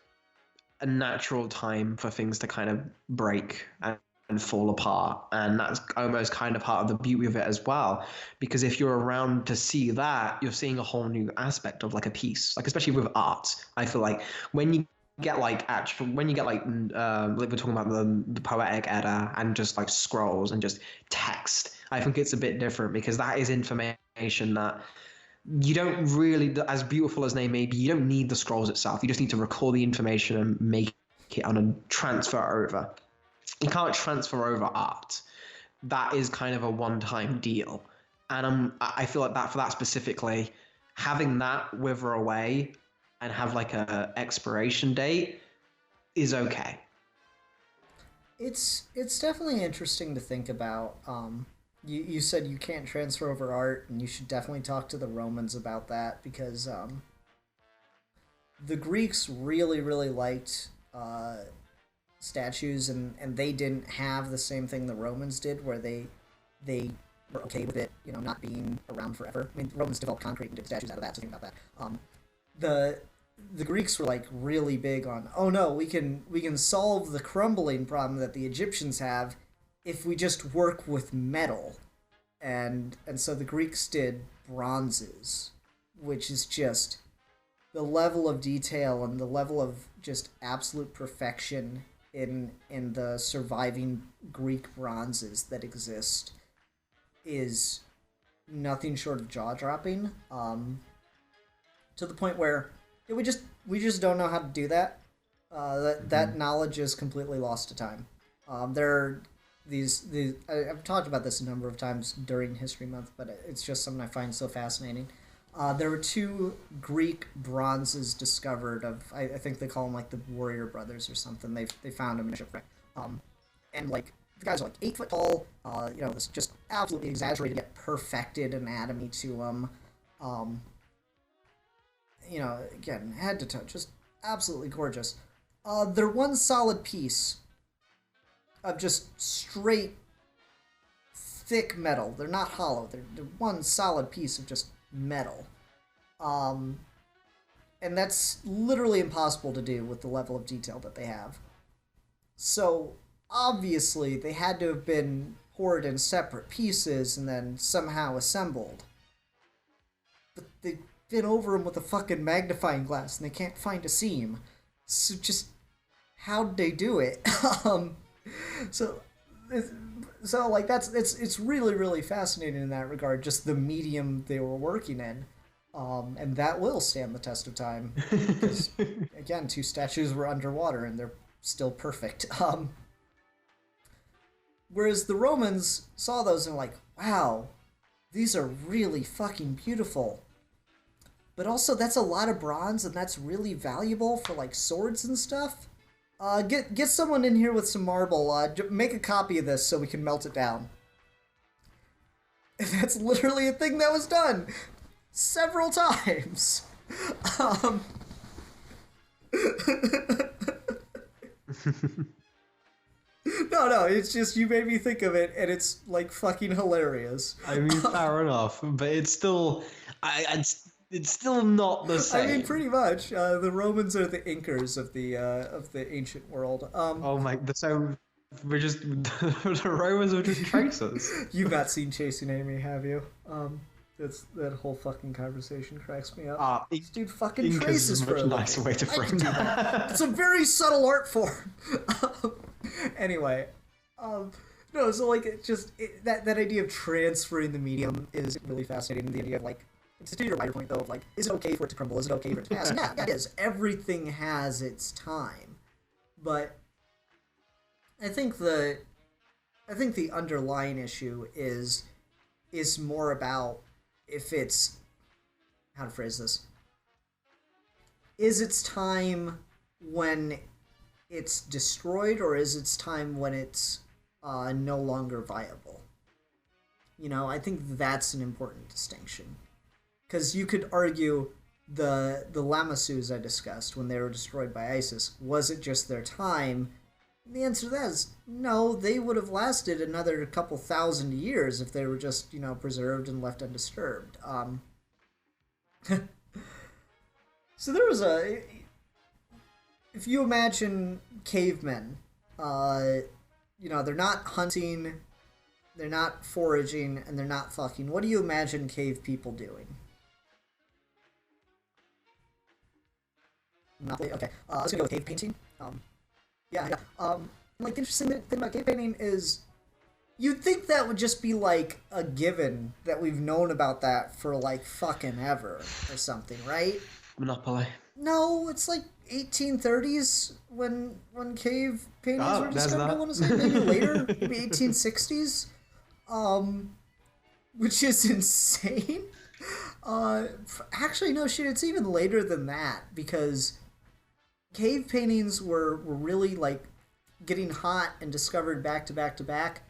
a natural time for things to kind of break and fall apart, and that's almost kind of part of the beauty of it as well, because if you're around to see that, you're seeing a whole new aspect of like a piece, like especially with art. I feel like when you get like when you get like we're talking about the poetic Edda and just like scrolls and just text, I think it's a bit different, because that is information that you don't really, as beautiful as they may be, you don't need the scrolls itself. You just need to record the information and make it on a transfer over. You can't transfer over art. That is kind of a one-time deal, and I feel like that for that specifically, having that wither away and have like a expiration date is okay. It's definitely interesting to think about. You said you can't transfer over art, and you should definitely talk to the Romans about that, because the Greeks really liked statues, and they didn't have the same thing the Romans did, where they were okay with it, not being around forever. I mean, the Romans developed concrete and did statues out of that, so think about that. The Greeks were like really big on, oh no, we can solve the crumbling problem that the Egyptians have if we just work with metal. And so the Greeks did bronzes, which is just the level of detail and the level of just absolute perfection in the surviving Greek bronzes that exist is nothing short of jaw-dropping, to the point where we just don't know how to do that. That knowledge is completely lost to time. There are these I've talked about this a number of times during History Month, but it's just something I find so fascinating. There were 2 Greek bronzes discovered of, I think they call them like the Warrior Brothers or something. They found them in a shipwreck, and like the guys are like 8 foot tall. This just absolutely exaggerated yet perfected anatomy to them. Again, head to toe, just absolutely gorgeous. They're one solid piece of just straight, thick metal. They're not hollow. They're one solid piece of just metal. And that's literally impossible to do with the level of detail that they have. So, obviously, they had to have been poured in separate pieces and then somehow assembled. But they've been over them with a fucking magnifying glass and they can't find a seam. So just, how'd they do it? So like it's really fascinating in that regard, just the medium they were working in, and that will stand the test of time, because again, 2 statues were underwater and they're still perfect. Whereas the Romans saw those and were like, wow, these are really fucking beautiful, but also that's a lot of bronze and that's really valuable for like swords and stuff. Get someone in here with some marble. Make a copy of this so we can melt it down. That's literally a thing that was done several times. No, it's just you made me think of it, and it's like fucking hilarious. I mean, fair enough, but it's still, it's still not the same. I mean, pretty much. The Romans are the Incas of the ancient world. Oh my! So we're just the Romans are just traitors. You've not seen Chasing Amy, have you? That whole fucking conversation cracks me up. This dude fucking Incas traces is a for much a nicer way to living. I frame can do that. It's a very subtle art form. Anyway, no, so like that idea of transferring the medium is really fascinating. The idea of like, to your wider point though, of like, is it okay for it to crumble? Is it okay for it to pass? Yeah, it is. Everything has its time, but I think the underlying issue is more about if it's, how to phrase this, is its time when it's destroyed, or is its time when it's no longer viable? You know, I think that's an important distinction, because you could argue the Lamassus I discussed when they were destroyed by ISIS, was it just their time? The answer to that is no. They would have lasted another couple thousand years if they were just, you know, preserved and left undisturbed. So there was if you imagine cavemen, you know, they're not hunting, they're not foraging, and they're not fucking. What do you imagine cave people doing? Okay, let's go with cave painting. Yeah. Like, the interesting thing about cave painting is you'd think that would just be, like, a given that we've known about that for, like, fucking ever or something, right? Monopoly. No, it's, like, 1830s when cave paintings were discovered, I want to say. Maybe later, maybe 1860s. Which is insane. Actually, no shit, it's even later than that, because cave paintings were really, like, getting hot and discovered back to back to back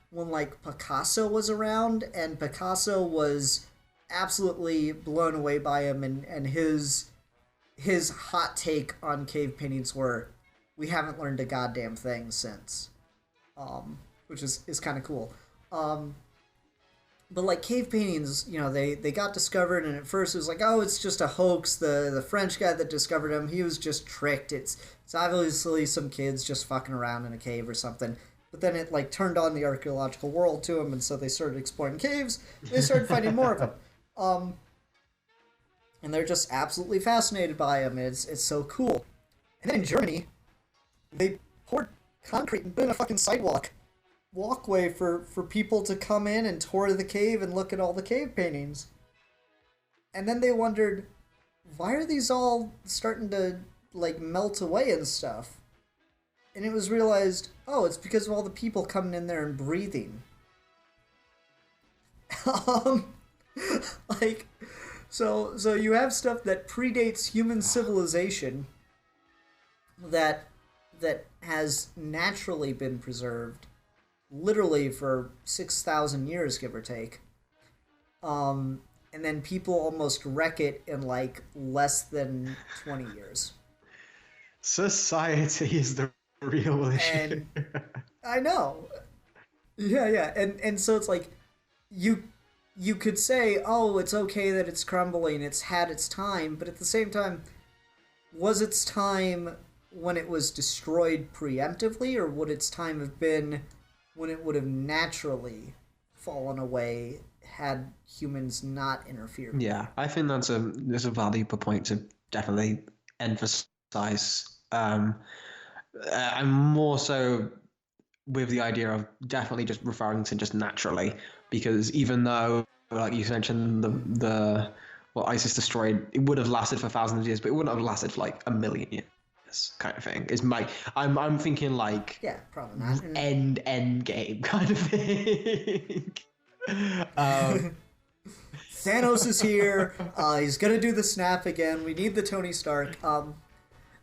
when, like, Picasso was around, and Picasso was absolutely blown away by him, and his hot take on cave paintings were, we haven't learned a goddamn thing since. Which is kind of cool. But, like, cave paintings, you know, they got discovered, and at first it was like, oh, it's just a hoax. The French guy that discovered them, he was just tricked. It's obviously some kids just fucking around in a cave or something. But then it, like, turned on the archaeological world to them, and so they started exploring caves. They started finding more of them. And they're just absolutely fascinated by them. It's so cool. And then in Germany, they poured concrete and put in a fucking walkway for people to come in and tour the cave and look at all the cave paintings. And then they wondered, why are these all starting to, like, melt away and stuff? And it was realized, oh, it's because of all the people coming in there and breathing. Like, so you have stuff that predates human civilization that has naturally been preserved literally for 6,000 years, give or take. And then people almost wreck it in, like, less than 20 years. Society is the real issue. And I know. Yeah. And so it's like, you could say, oh, it's okay that it's crumbling, it's had its time, but at the same time, was its time when it was destroyed preemptively, or would its time have been when it would have naturally fallen away had humans not interfered? Yeah, I think that's a valuable point to definitely emphasize. I'm more so with the idea of definitely just referring to just naturally, because even though, like you mentioned, the what ISIS destroyed, it would have lasted for thousands of years, but it wouldn't have lasted for like a million years, kind of thing. Is my I'm thinking like, yeah, probably not. End game kind of thing. Thanos is here. He's gonna do the snap again. We need the Tony Stark.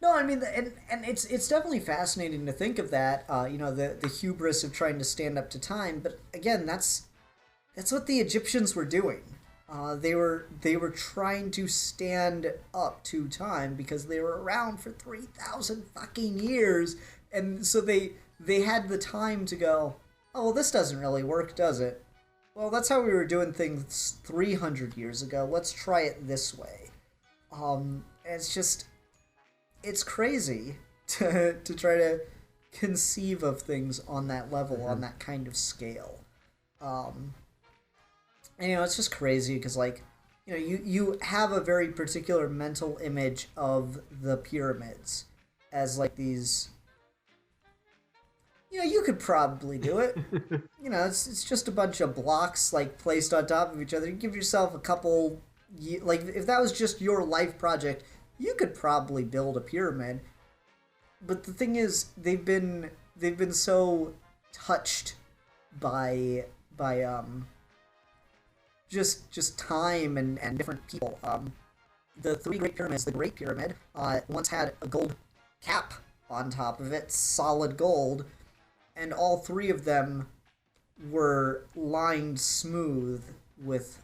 No, I mean, and it's definitely fascinating to think of that. You know, the hubris of trying to stand up to time. But again, that's what the Egyptians were doing. They were trying to stand up to time because they were around for 3,000 fucking years, and so they had the time to go, oh, well, this doesn't really work, does it? Well, that's how we were doing things 300 years ago. Let's try it this way. It's just, it's crazy to try to conceive of things on that level, on that kind of scale. And, it's just crazy because, like, you have a very particular mental image of the pyramids as, like, these... you could probably do it. It's just a bunch of blocks, like, placed on top of each other. You give yourself a couple... Like, if that was just your life project, you could probably build a pyramid. But the thing is, they've been so touched by just time and different people. The three Great Pyramids, the Great Pyramid, once had a gold cap on top of it, solid gold, and all three of them were lined smooth with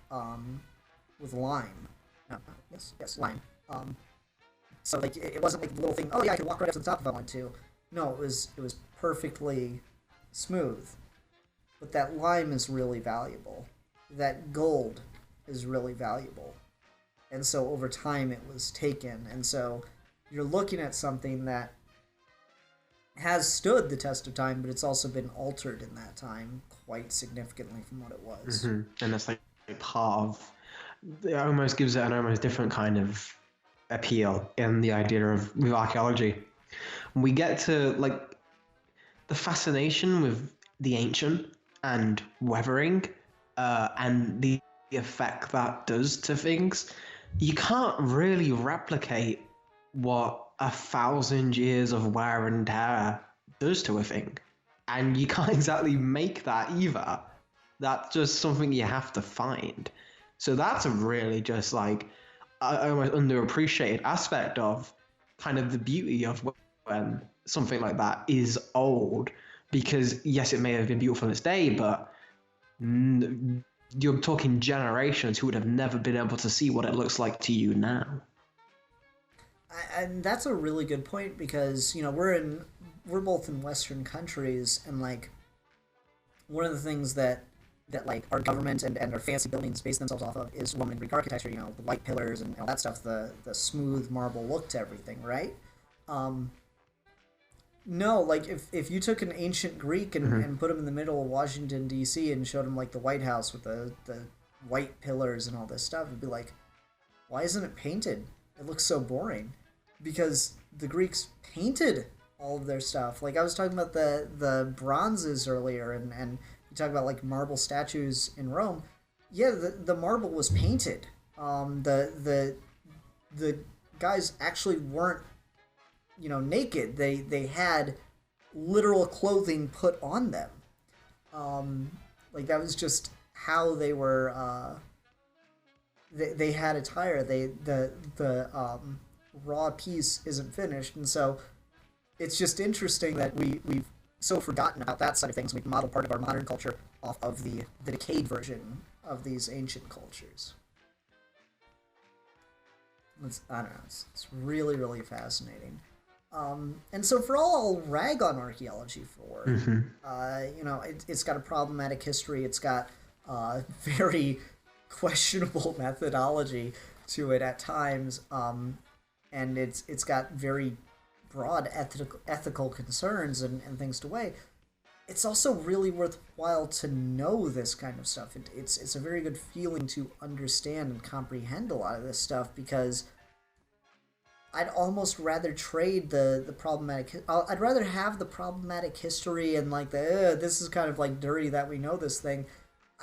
lime. No, yes, lime. So like it wasn't like the little thing. Oh yeah, I could walk right up to the top if I wanted to. No, it was perfectly smooth. But that lime is really valuable. That gold is really valuable. And so over time it was taken. And so you're looking at something that has stood the test of time, but it's also been altered in that time quite significantly from what it was. And that's like part of... It almost gives it an almost different kind of appeal in the idea of with archaeology. We get to like the fascination with the ancient and weathering and the effect that does to things. You can't really replicate what 1,000 years of wear and tear does to a thing, and you can't exactly make that either. That's just something you have to find. So that's a really just like almost underappreciated aspect of kind of the beauty of when something like that is old. Because yes, it may have been beautiful in its day, but you're talking generations who would have never been able to see what it looks like to you now. And that's a really good point because we're both in Western countries, and like one of the things that like our government and our fancy buildings base themselves off of is Roman and Greek architecture, the white pillars and all that stuff, the smooth marble look to everything, right? No, like if you took an ancient Greek and put him in the middle of Washington, D.C. and showed him like the White House with the white pillars and all this stuff, it'd be like, why isn't it painted? It looks so boring. Because the Greeks painted all of their stuff. Like I was talking about the bronzes earlier, and you talk about like marble statues in Rome. Yeah, the marble was painted. The guys actually weren't naked. They had literal clothing put on them. Like that was just how they were. They had attire. The raw piece isn't finished, and so it's just interesting that we've so forgotten about that side of things. We've modeled part of our modern culture off of the decayed version of these ancient cultures. I don't know. It's really, really fascinating. And so for all I'll rag on archaeology for, it's got a problematic history. It's got very questionable methodology to it at times, and it's got very broad ethical concerns and things to weigh. It's also really worthwhile to know this kind of stuff. It's a very good feeling to understand and comprehend a lot of this stuff, because I'd almost rather trade the problematic... I'd rather have the problematic history and like this is kind of like dirty that we know this thing.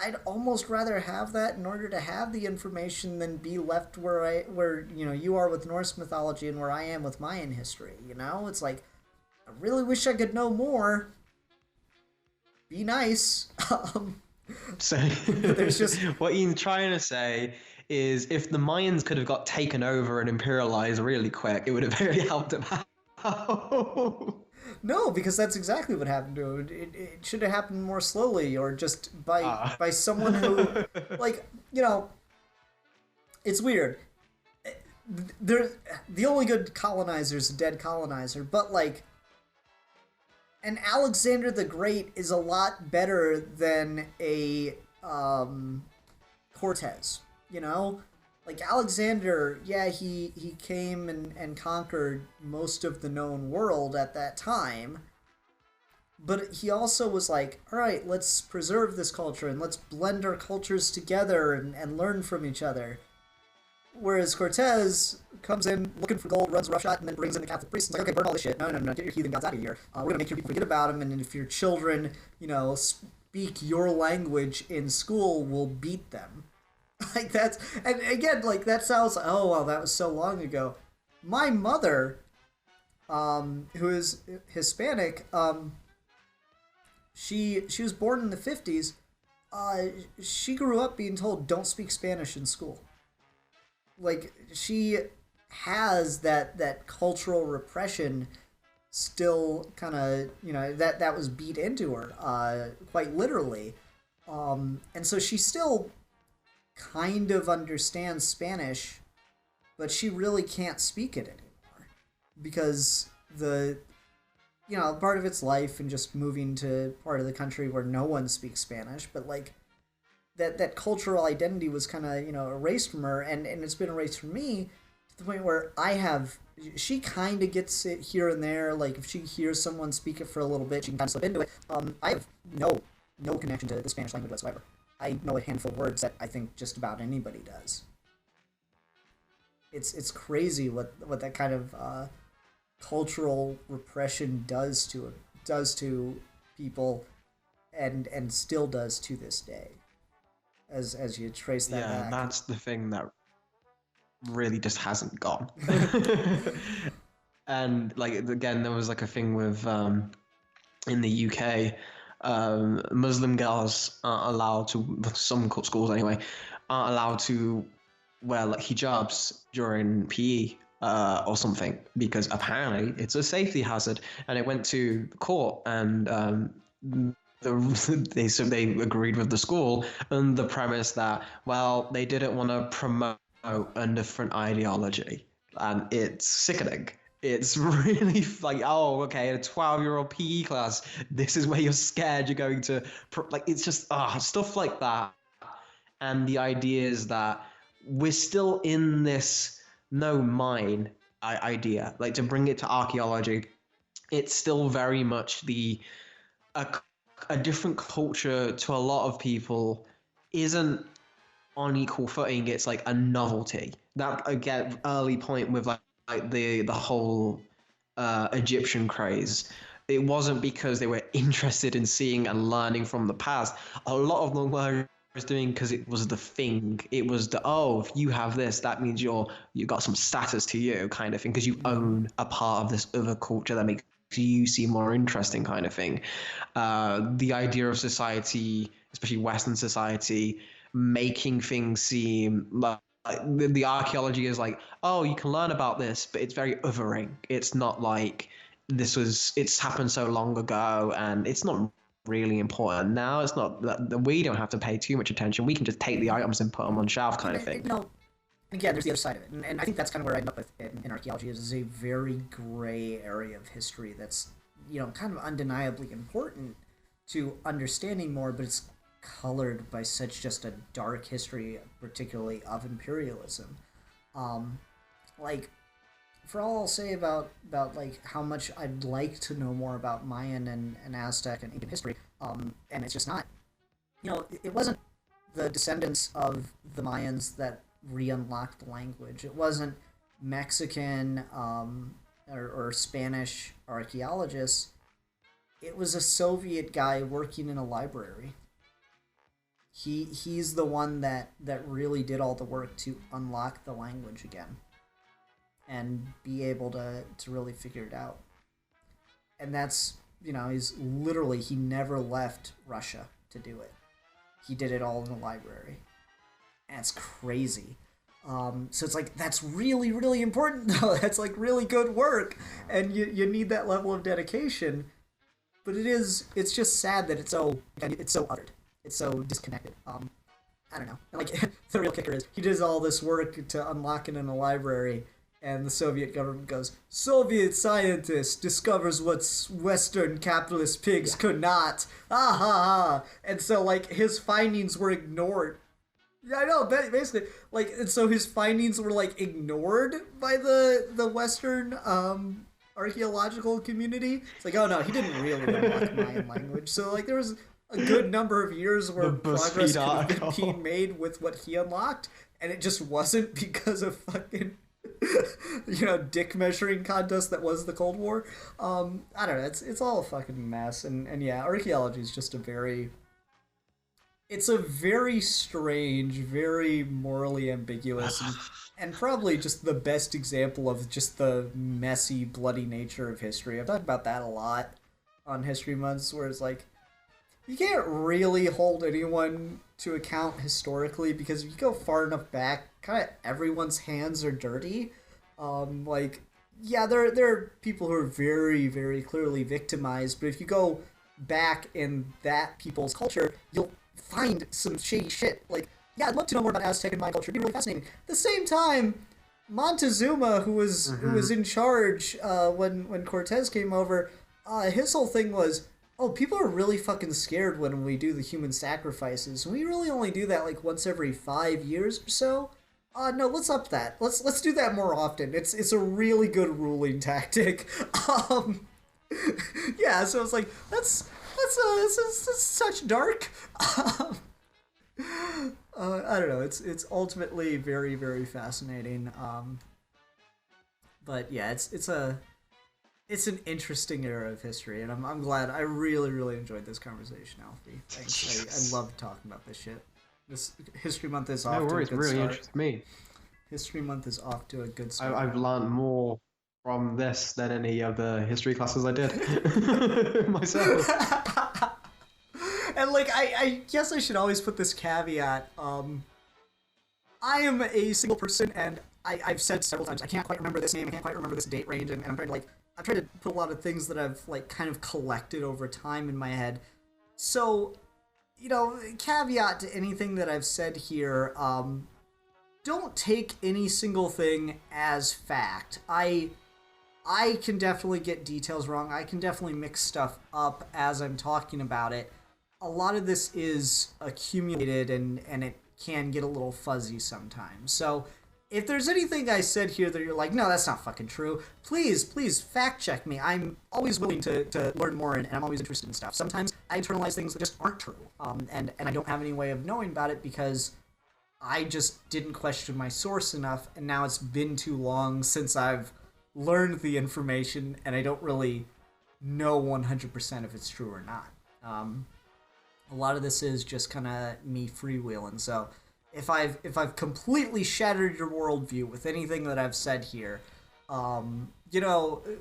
I'd almost rather have that in order to have the information than be left where you are with Norse mythology and where I am with Mayan history. It's like, I really wish I could know more. Be nice. So there's just what you're trying to say is if the Mayans could have got taken over and imperialized really quick, it would have really helped them out. No, because that's exactly what happened to it. It should have happened more slowly, or just by someone who, like, it's weird. The only good colonizer is a dead colonizer, but like, an Alexander the Great is a lot better than a Cortez. Like Alexander, yeah, he came and conquered most of the known world at that time, but he also was like, all right, let's preserve this culture and let's blend our cultures together and learn from each other. Whereas Cortez comes in looking for gold, runs roughshod, and then brings in the Catholic priests. It's like, okay, burn all this shit. No, no, no, get your heathen gods out of here. We're going to make your people forget about them, and if your children, speak your language in school, we'll beat them. Like, that's, and again, like, that sounds, oh, well, that was so long ago. My mother, who is Hispanic, she was born in the 50s. She grew up being told, don't speak Spanish in school. Like, she has that cultural repression still kind of, that was beat into her, quite literally. And so she still kind of understands Spanish, but she really can't speak it anymore because part of its life and just moving to part of the country where no one speaks Spanish, but like that cultural identity was kind of, erased from her, and it's been erased from me to the point where she kind of gets it here and there. Like, if she hears someone speak it for a little bit, she can kind of slip into it. I have no connection to the Spanish language whatsoever. I know a handful of words that I think just about anybody does. It's crazy what that kind of cultural repression does to people, and still does to this day. As you trace that back. Yeah, that's the thing that really just hasn't gone. And like, again, there was like a thing with in the UK, Muslim girls aren't allowed to, some schools anyway, aren't allowed to wear like hijabs during PE or something, because apparently it's a safety hazard. And it went to court, and they agreed with the school on the premise that, well, they didn't want to promote a different ideology, and it's sickening. It's really like, oh, okay, in a 12-year-old PE class, this is where you're scared you're going to like, it's just stuff like that. And the idea is that we're still in this no mine idea. Like, to bring it to archaeology, it's still very much a different culture to a lot of people isn't on equal footing. It's like a novelty. That, again, early point with like the whole Egyptian craze. It wasn't because they were interested in seeing and learning from the past. A lot of them were doing because it was the thing. It was if you have this, that means you got some status to you, kind of thing, because you own a part of this other culture that makes you seem more interesting, kind of thing. The idea of society, especially Western society, making things seem like the archaeology is like, oh, you can learn about this, but it's very othering. It's not like it's happened so long ago and it's not really important now. It's not that we don't have to pay too much attention. We can just take the items and put them on shelf, kind of thing. Again, there's the other side of it, and I think that's kind of where I end up with in archaeology. Is a very gray area of history that's kind of undeniably important to understanding more, but it's colored by such just a dark history, particularly of imperialism. Like, for all I'll say about like how much I'd like to know more about Mayan and Aztec and Incan history, and it's just not. It wasn't the descendants of the Mayans that re-unlocked the language. It wasn't Mexican or Spanish archaeologists. It was a Soviet guy working in a library. He's the one that really did all the work to unlock the language again and be able to really figure it out. And that's, he never left Russia to do it. He did it all in the library. And it's crazy. So it's like, that's really, really important, though. That's like really good work. And you need that level of dedication. But it's just sad that it's so uttered. It's so disconnected. I don't know. Like, the real kicker is, he does all this work to unlock it in a library, and the Soviet government goes, Soviet scientist discovers what Western capitalist pigs could not. Ah ha ha. And so, like, his findings were ignored. Yeah, I know, basically. Like, and so his findings were, like, ignored by the Western archaeological community. It's like, oh no, he didn't really unlock Mayan language. So like there was a good number of years where progress could have been being made with what he unlocked, and it just wasn't because of fucking dick measuring contest that was the Cold War. I don't know. It's all a fucking mess, and yeah, archaeology is just it's a very strange, very morally ambiguous, and probably just the best example of just the messy, bloody nature of history. I've talked about that a lot on History Months, where it's like, you can't really hold anyone to account historically, because if you go far enough back, kind of everyone's hands are dirty. Yeah, there are people who are very, very clearly victimized, but if you go back in that people's culture, you'll find some shady shit. Like, yeah, I'd love to know more about Aztec and Mayan culture. It'd be really fascinating. At the same time, Montezuma, who was in charge when Cortez came over, his whole thing was, oh, people are really fucking scared when we do the human sacrifices. We really only do that like once every 5 years or so. No, let's up that. Let's do that more often. It's a really good ruling tactic. Yeah, so it's like that's such dark. I don't know. It's ultimately very, very fascinating. But yeah, it's an interesting era of history, and I'm glad. I really, really enjoyed this conversation, Alfie. Thanks. I love talking about this shit. This History Month is off to a good start. Really interests me. History Month is off to a good start. I've learned more from this than any of the history classes I did myself. And like, I guess I should always put this caveat. I am a single person, and I've said several times, I can't quite remember this name, I can't quite remember this date range, and I'm trying to I've tried to put a lot of things that I've like kind of collected over time in my head. So, caveat to anything that I've said here, don't take any single thing as fact. I can definitely get details wrong. I can definitely mix stuff up as I'm talking about it. A lot of this is accumulated, and it can get a little fuzzy sometimes. So if there's anything I said here that you're like, no, that's not fucking true, please fact check me. I'm always willing to learn more, and I'm always interested in stuff. Sometimes I internalize things that just aren't true, and I don't have any way of knowing about it because I just didn't question my source enough, and now it's been too long since I've learned the information, and I don't really know 100% if it's true or not. A lot of this is just kind of me freewheeling. So if I've completely shattered your worldview with anything that I've said here,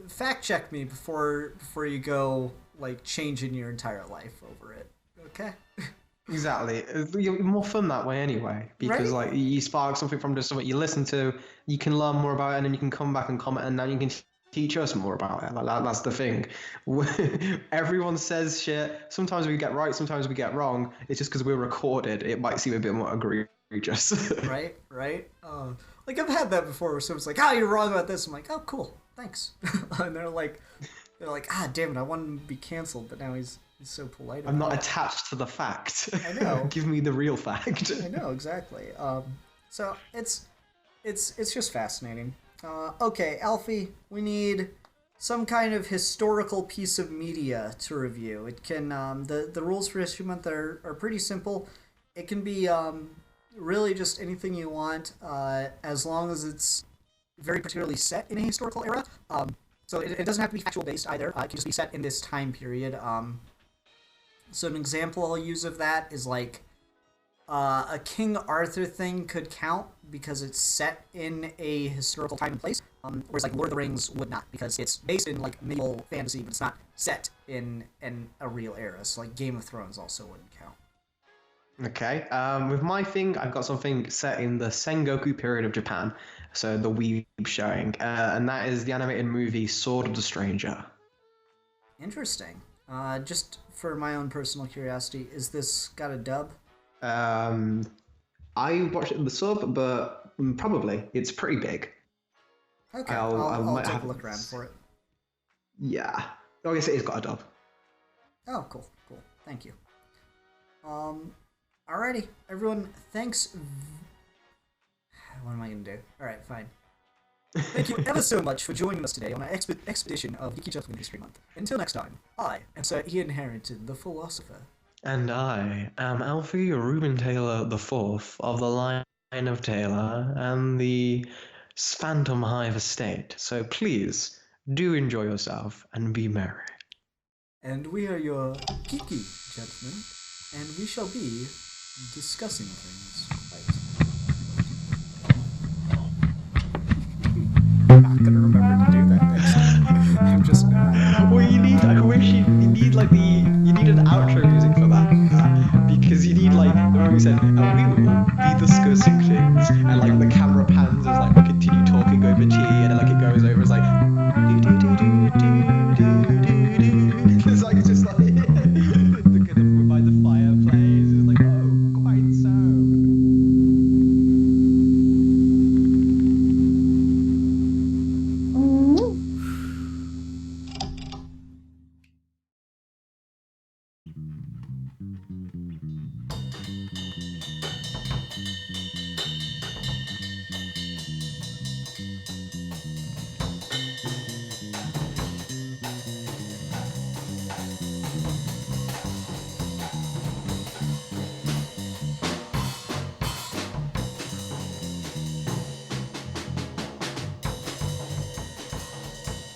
fact check me before you go like changing your entire life over it. Okay? Exactly. You're more fun that way anyway, because Right? like you spark something from just something you listen to, you can learn more about it, and then you can come back and comment, and then you can teach us more about it. Like that's the thing. Everyone says shit. Sometimes we get right, sometimes we get wrong. It's just because we're recorded. It might seem a bit more egregious. Right? Like I've had that before where someone's like, "Oh, you're wrong about this." I'm like, "Oh, cool, thanks." And they're like, "Ah, damn it, I wanted him to be canceled, but now he's so polite." I'm not attached to the fact. I know. Give me the real fact. I know exactly. So it's just fascinating. Okay, Alfie, we need some kind of historical piece of media to review. It can the rules for History Month are pretty simple. It can be really just anything you want, as long as it's very particularly set in a historical era. So it doesn't have to be factual based either. It can just be set in this time period. So an example I'll use of that is like a King Arthur thing could count because it's set in a historical time and place, whereas like Lord of the Rings would not because it's based in like medieval fantasy, but it's not set in a real era. So like Game of Thrones also wouldn't count. Okay. With my thing, I've got something set in the Sengoku period of Japan, so the weeb showing, and that is the animated movie Sword of the Stranger. Interesting. Just for my own personal curiosity, is this got a dub? I watched it in the sub, but probably it's pretty big. Okay, I I'll might take have a look around for it. Yeah, I guess it has got a dub. Oh, cool. Thank you. Alrighty, everyone. Thanks. What am I gonna do? All right, fine. Thank you ever so much for joining us today on our expedition of Geeky Gentleman History Month. Until next time, I am Sir Ian Harrington, the philosopher. And I am Alfie Reuben Taylor IV of the line of Taylor and the Phantom Hive estate. So please do enjoy yourself and be merry. And we are your Geeky Gentlemen, and we shall be discussing things. I'm not gonna remember to do that next time. I'm just mad. Well, I wish you need like you need an outro music for that. Because you need like the one who said, and we will be discussing things, and like the camera pans as like we continue talking over tea, and then like it goes over as like